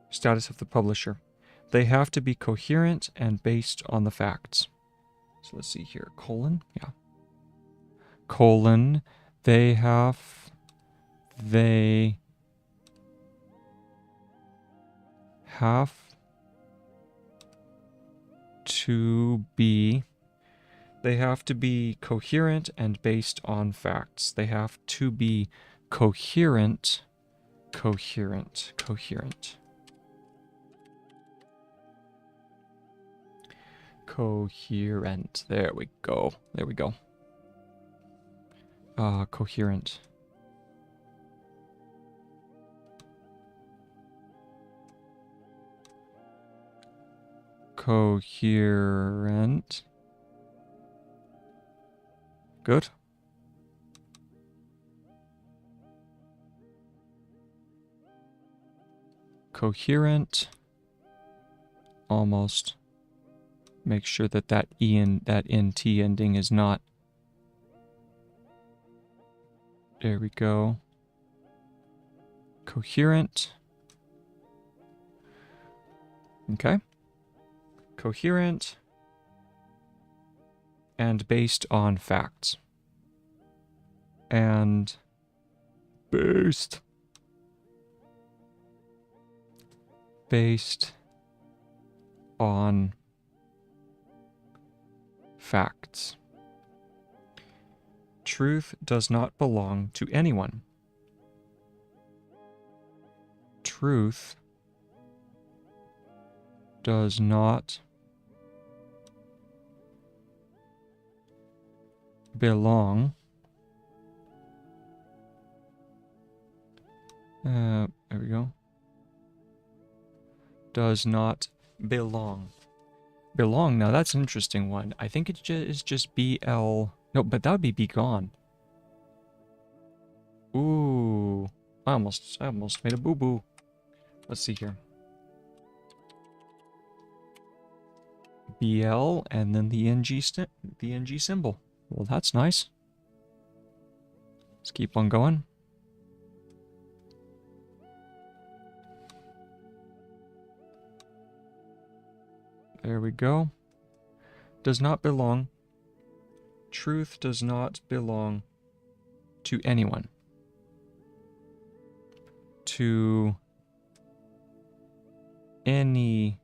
status of the publisher. They have to be coherent and based on the facts. So let's see here. Colon. Yeah. Colon. They have to be coherent and based on facts. They have to be coherent. Coherent. There we go. Coherent. Coherent. Good. Coherent. Almost. Make sure that that NT ending is not. There we go. Coherent. Okay. Coherent and based on facts. And based on facts. Truth does not belong to anyone. Truth does not belong. There we go. Does not belong. Belong, now that's an interesting one. I think it is just BL. No, but that would be gone. Ooh. I almost made a boo-boo. Let's see here. BL and then the NG symbol. Well, that's nice. Let's keep on going. There we go. Does not belong. Truth does not belong to anyone. To any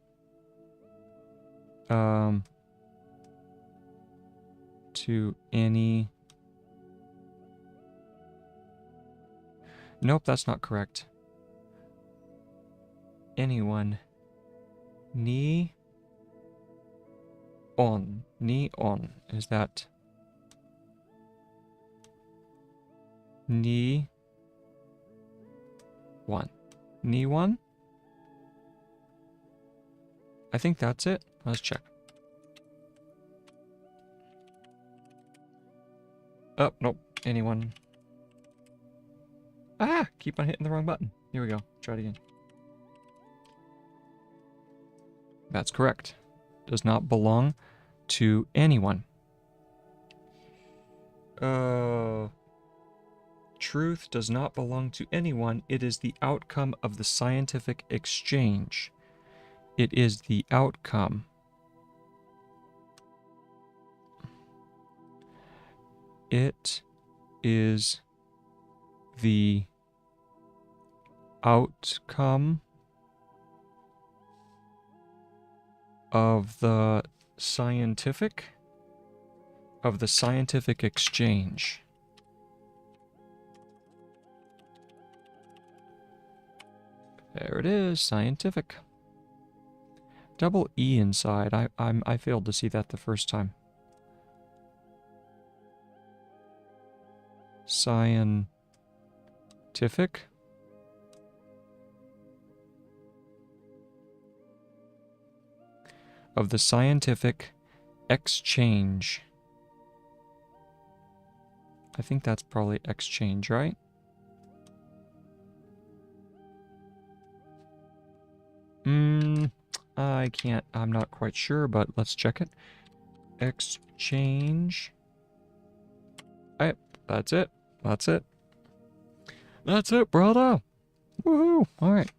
Nope, that's not correct. Anyone. Ni on. Is that ni one? Ni one? I think that's it. Let's check. Oh, nope. Anyone. Ah! Keep on hitting the wrong button. Here we go. Try it again. That's correct. Does not belong to anyone. Truth does not belong to anyone. It is the outcome of the scientific exchange. It is the outcome. It is the outcome of the scientific exchange. There it is, scientific. Double E inside. I failed to see that the first time. Scientific. Of the scientific exchange. I think that's probably exchange, right? I'm not quite sure, but let's check it. Exchange. Yep, that's it. That's it. That's it, brother. Woohoo! All right.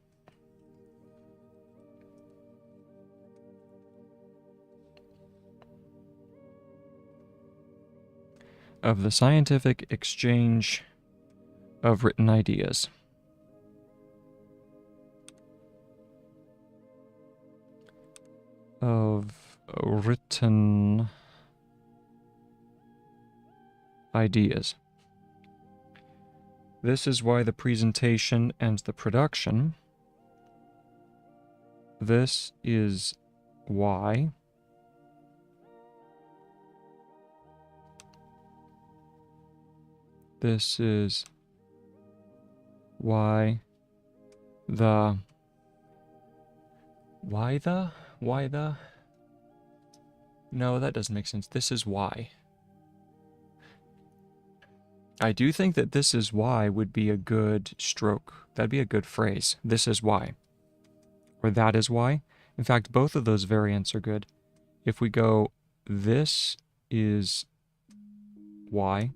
Of the scientific exchange of written ideas. Of written ideas. This is why the presentation and the production. This is why this is why the no, that doesn't make sense. This is why. I do think that this is why would be a good stroke. That'd be a good phrase. This is why. Or that is why. In fact, both of those variants are good. If we go, this is why.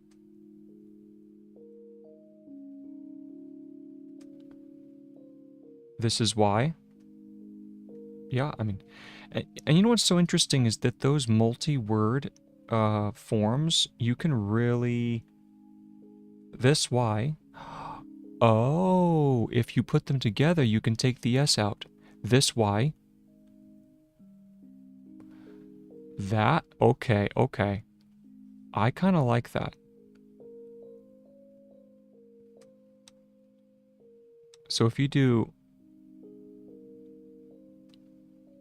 This is why. Yeah, I mean, and you know what's so interesting is that those multi-word forms, you can really... This why. Oh, if you put them together, you can take the S out. This why. That, okay. I kind of like that. So if you do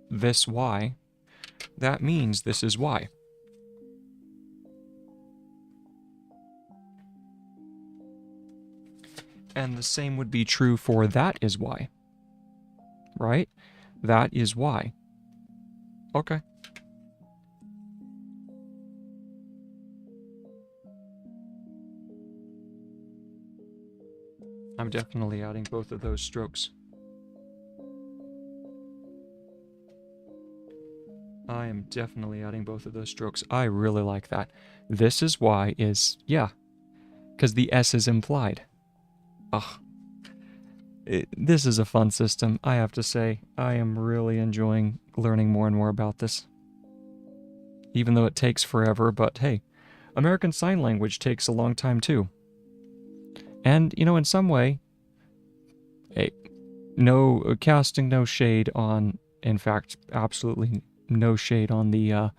this why, that means this is why. And the same would be true for that is why. Right? That is why. Okay. I'm definitely adding both of those strokes. I am definitely adding both of those strokes. I really like that. This is why is, yeah, because the S is implied. Ugh. This is a fun system, I have to say. I am really enjoying learning more and more about this. Even though it takes forever, but hey, American Sign Language takes a long time too. And, you know, in some way, hey, casting no shade on, in fact, absolutely no shade on the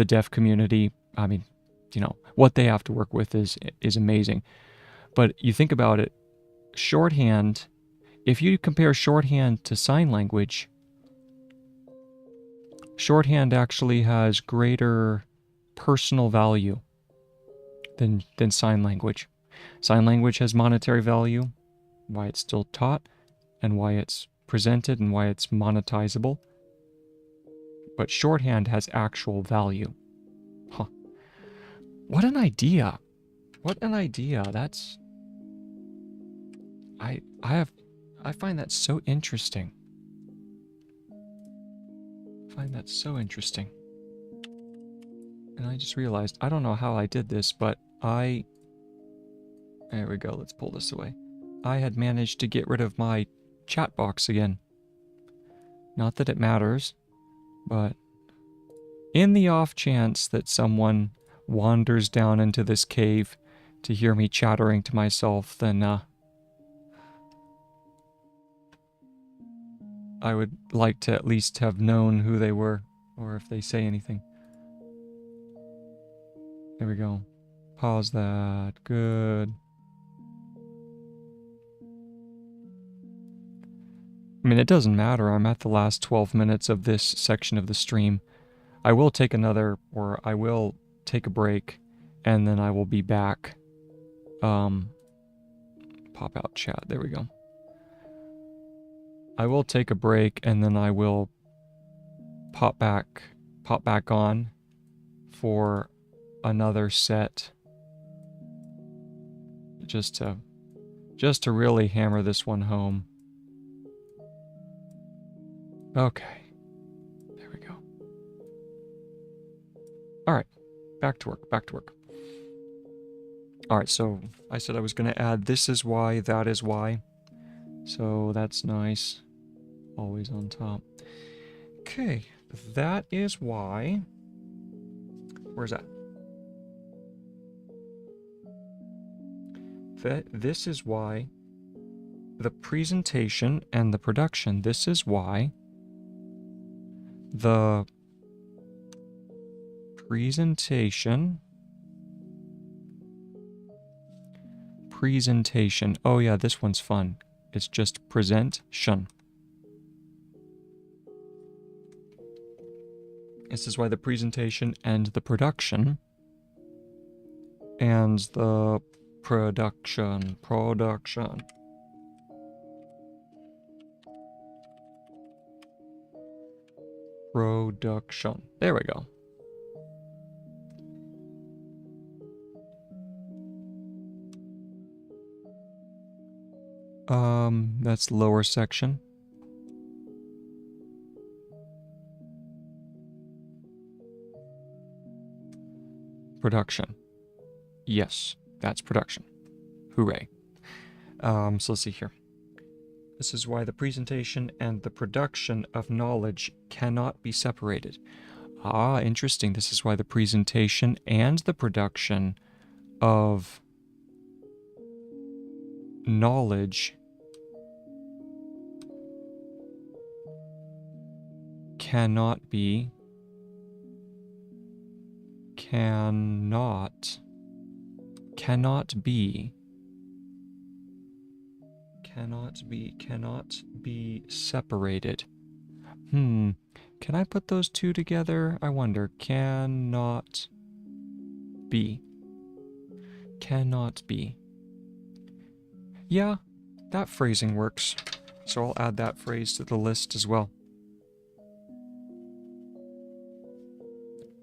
deaf community. I mean, you know, what they have to work with is amazing. But you think about it, shorthand, if you compare shorthand to sign language, shorthand actually has greater personal value than sign language. Sign language has monetary value, why it's still taught, and why it's presented, and why it's monetizable. But shorthand has actual value. Huh. What an idea. What an idea. That's... I find that so interesting. And I just realized, I don't know how I did this, but There we go, let's pull this away. I had managed to get rid of my chat box again. Not that it matters, but in the off chance that someone wanders down into this cave to hear me chattering to myself, then I would like to at least have known who they were, or if they say anything. There we go. Pause that. Good. I mean, it doesn't matter. I'm at the last 12 minutes of this section of the stream. I will take I will take a break, and then I will be back. Pop out chat. There we go. I will take a break, and then I will pop back on for another set. Just to really hammer this one home. Okay. There we go. All right. Back to work. All right, so I said I was going to add this is why, that is why. So that's nice. Always on top. Okay. That is why. Where's that? This is why the presentation and the production. This is why the presentation. Oh yeah, this one's fun. It's just present-tion. This is why the presentation and the production and the production. There we go. That's lower section. Production. Yes, that's production. Hooray. So let's see here. This is why the presentation and the production of knowledge cannot be separated. Ah, interesting. This is why the presentation and the production of knowledge cannot be separated. Can I put those two together? I wonder. Cannot be. Yeah, that phrasing works. So I'll add that phrase to the list as well.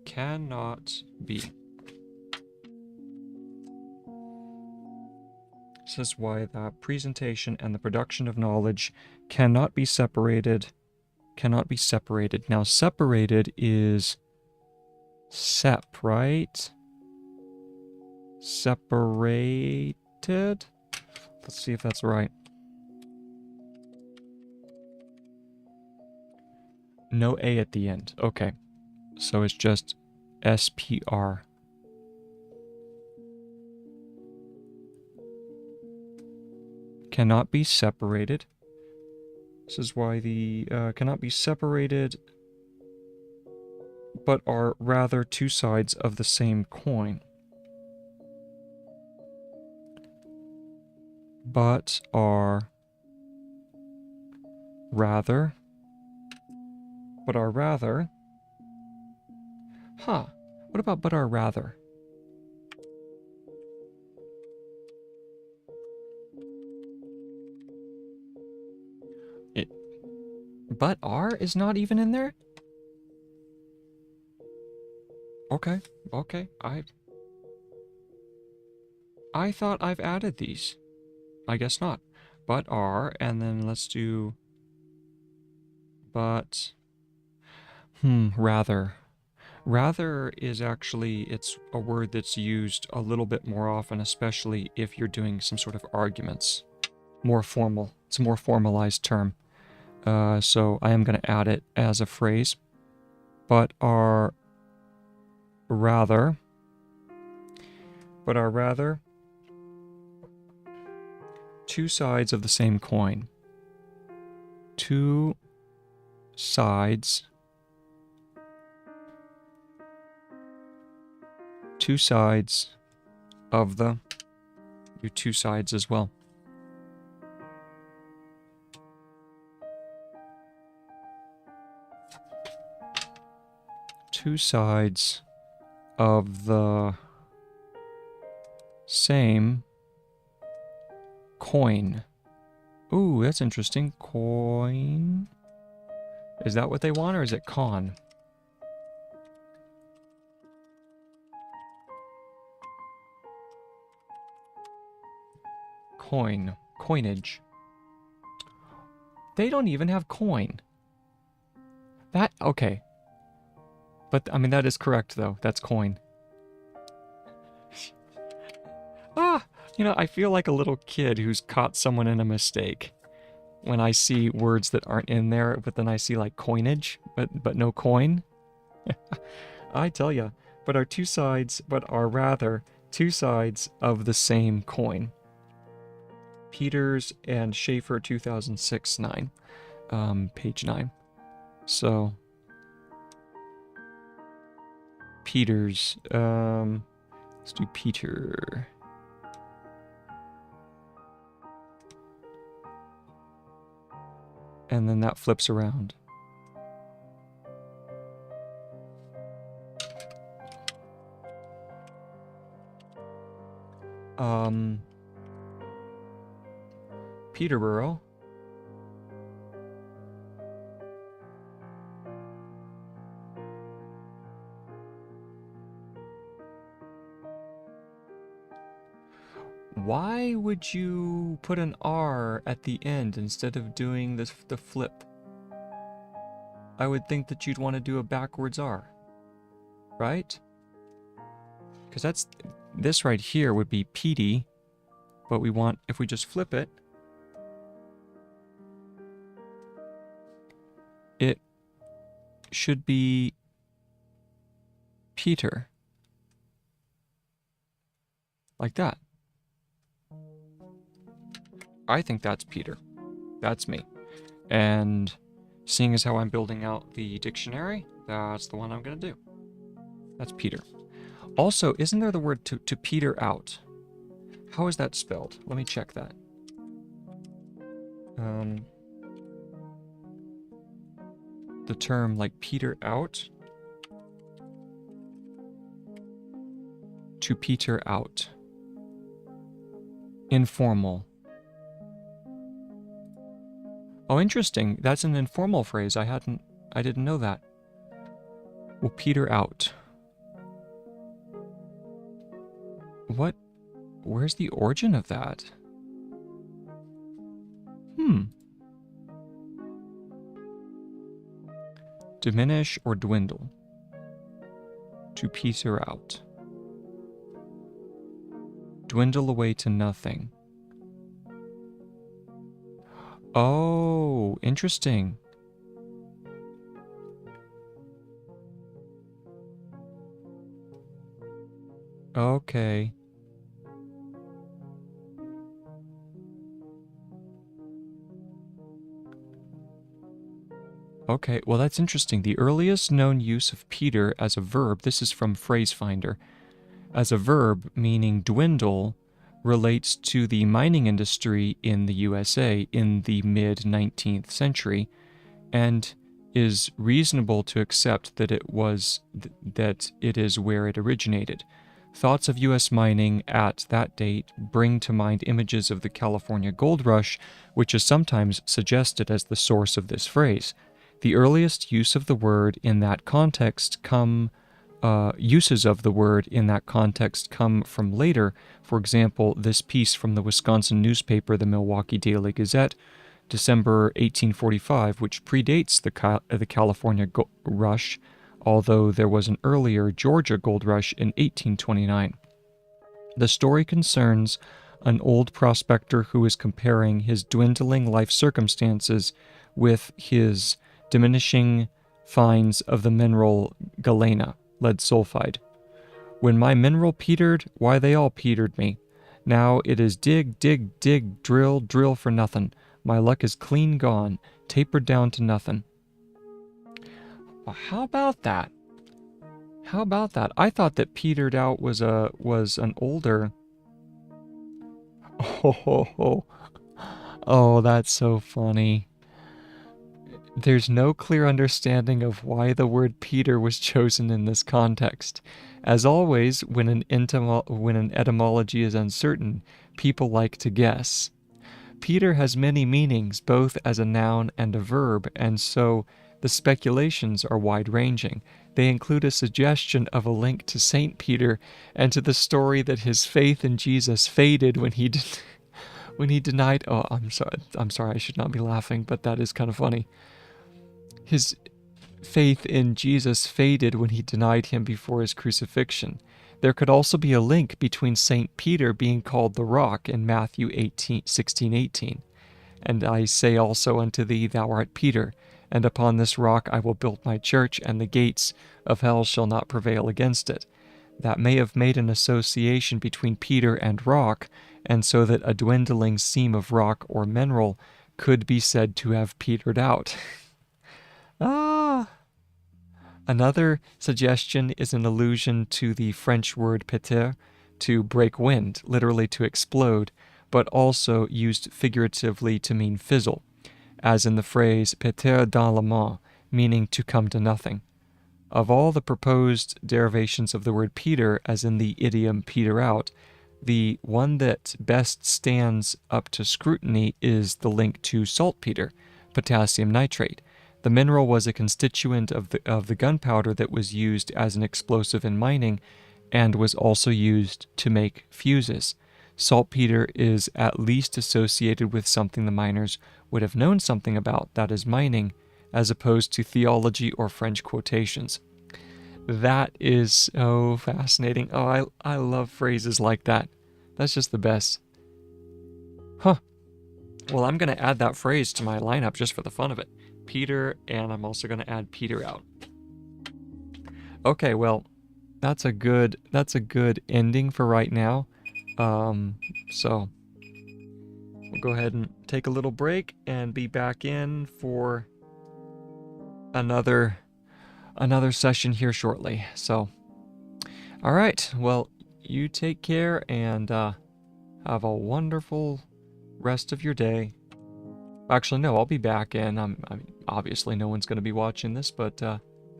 Cannot be. This is why the presentation and the production of knowledge cannot be separated. Now, separated is sep, right? Separated? Let's see if that's right. No A at the end. Okay. So it's just SPR. Cannot be separated. This is why the cannot be separated, but are rather two sides of the same coin. But are rather. Huh. What about but are rather? But are is not even in there? Okay. I thought I've added these. I guess not. But are, and then let's do but rather. Rather is actually, it's a word that's used a little bit more often, especially if you're doing some sort of arguments. More formal. It's a more formalized term. So I am going to add it as a phrase. But are rather two sides of the same coin. Two sides of the, do two sides as well. Two sides of the same coin. Ooh, that's interesting. Coin. Is that what they want, or is it con? Coin. Coinage. They don't even have coin. That, okay. But, I mean, that is correct, though. That's coin. You know, I feel like a little kid who's caught someone in a mistake. When I see words that aren't in there, but then I see, like, coinage, but no coin. I tell ya. But are rather two sides of the same coin. Peters and Schaefer, 2006, 9. Page 9. So... Peters. Let's do Peter. And then that flips around. Peterborough. Why would you put an R at the end instead of doing the flip? I would think that you'd want to do a backwards R, right? Because that's, this right here would be PD, but we want, if we just flip it, it should be Peter. Like that. I think that's Peter. That's me. And seeing as how I'm building out the dictionary, that's the one I'm going to do. That's Peter. Also, isn't there the word to peter out? How is that spelled? Let me check that. The term like peter out. To peter out. Informal. Oh, interesting. That's an informal phrase. I didn't know that. Will peter out. What? Where's the origin of that? Diminish or dwindle. To peter out. Dwindle away to nothing. Oh, interesting. Okay. Okay, well that's interesting. The earliest known use of peter as a verb, this is from Phrase Finder, as a verb meaning dwindle, relates to the mining industry in the USA in the mid-19th century, and is reasonable to accept that that it is where it originated. Thoughts of U.S. mining at that date bring to mind images of the California gold rush, which is sometimes suggested as the source of this phrase. The earliest use of the word in that context uses of the word in that context come from later. For example, this piece from the Wisconsin newspaper, the Milwaukee Daily Gazette, December 1845, which predates the California rush, although there was an earlier Georgia gold rush in 1829. The story concerns an old prospector who is comparing his dwindling life circumstances with his diminishing finds of the mineral galena, lead sulfide. When my mineral petered, why they all petered me. Now it is dig, dig, dig, drill, drill for nothing. My luck is clean gone, tapered down to nothing. Well, how about that? How about that? I thought that petered out was an older. Oh, oh, that's so funny. There's no clear understanding of why the word Peter was chosen in this context. As always, when an etymology is uncertain, people like to guess. Peter has many meanings, both as a noun and a verb, and so the speculations are wide-ranging. They include a suggestion of a link to Saint Peter and to the story that his faith in Jesus faded when he denied. Oh, I'm sorry. I should not be laughing, but that is kind of funny. His faith in Jesus faded when he denied him before his crucifixion. There could also be a link between St. Peter being called the Rock in Matthew 16:18. And I say also unto thee, thou art Peter, and upon this rock I will build my church, and the gates of hell shall not prevail against it. That may have made an association between Peter and rock, and so that a dwindling seam of rock or mineral could be said to have petered out. Another suggestion is an allusion to the French word péter, to break wind, literally to explode, but also used figuratively to mean fizzle, as in the phrase péter dans la main, meaning to come to nothing. Of all the proposed derivations of the word peter, as in the idiom peter out, the one that best stands up to scrutiny is the link to saltpeter, potassium nitrate. The mineral was a constituent of the gunpowder that was used as an explosive in mining and was also used to make fuses. Saltpeter is at least associated with something the miners would have known something about, that is mining, as opposed to theology or French quotations. That is so fascinating. Oh, I love phrases like that. That's just the best. Huh. Well, I'm going to add that phrase to my lineup just for the fun of it. Peter, and I'm also going to add Peter out. Okay, well, that's a good ending for right now. So we'll go ahead and take a little break and be back in for another session here shortly. So, all right. Well, you take care and have a wonderful rest of your day. Actually, no, I'll be back, and I mean, obviously no one's going to be watching this, but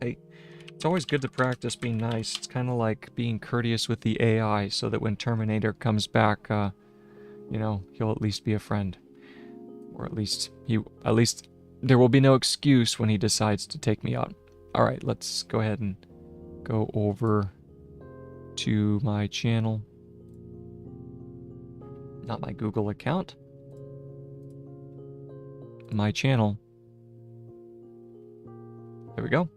hey, it's always good to practice being nice. It's kind of like being courteous with the AI, so that when Terminator comes back, he'll at least be a friend, or at least there will be no excuse when he decides to take me out. All right, let's go ahead and go over to my channel, not my Google account. My channel. There we go.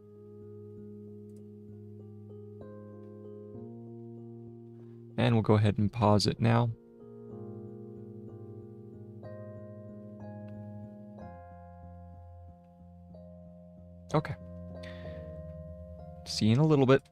And we'll go ahead and pause it now. Okay. See you in a little bit.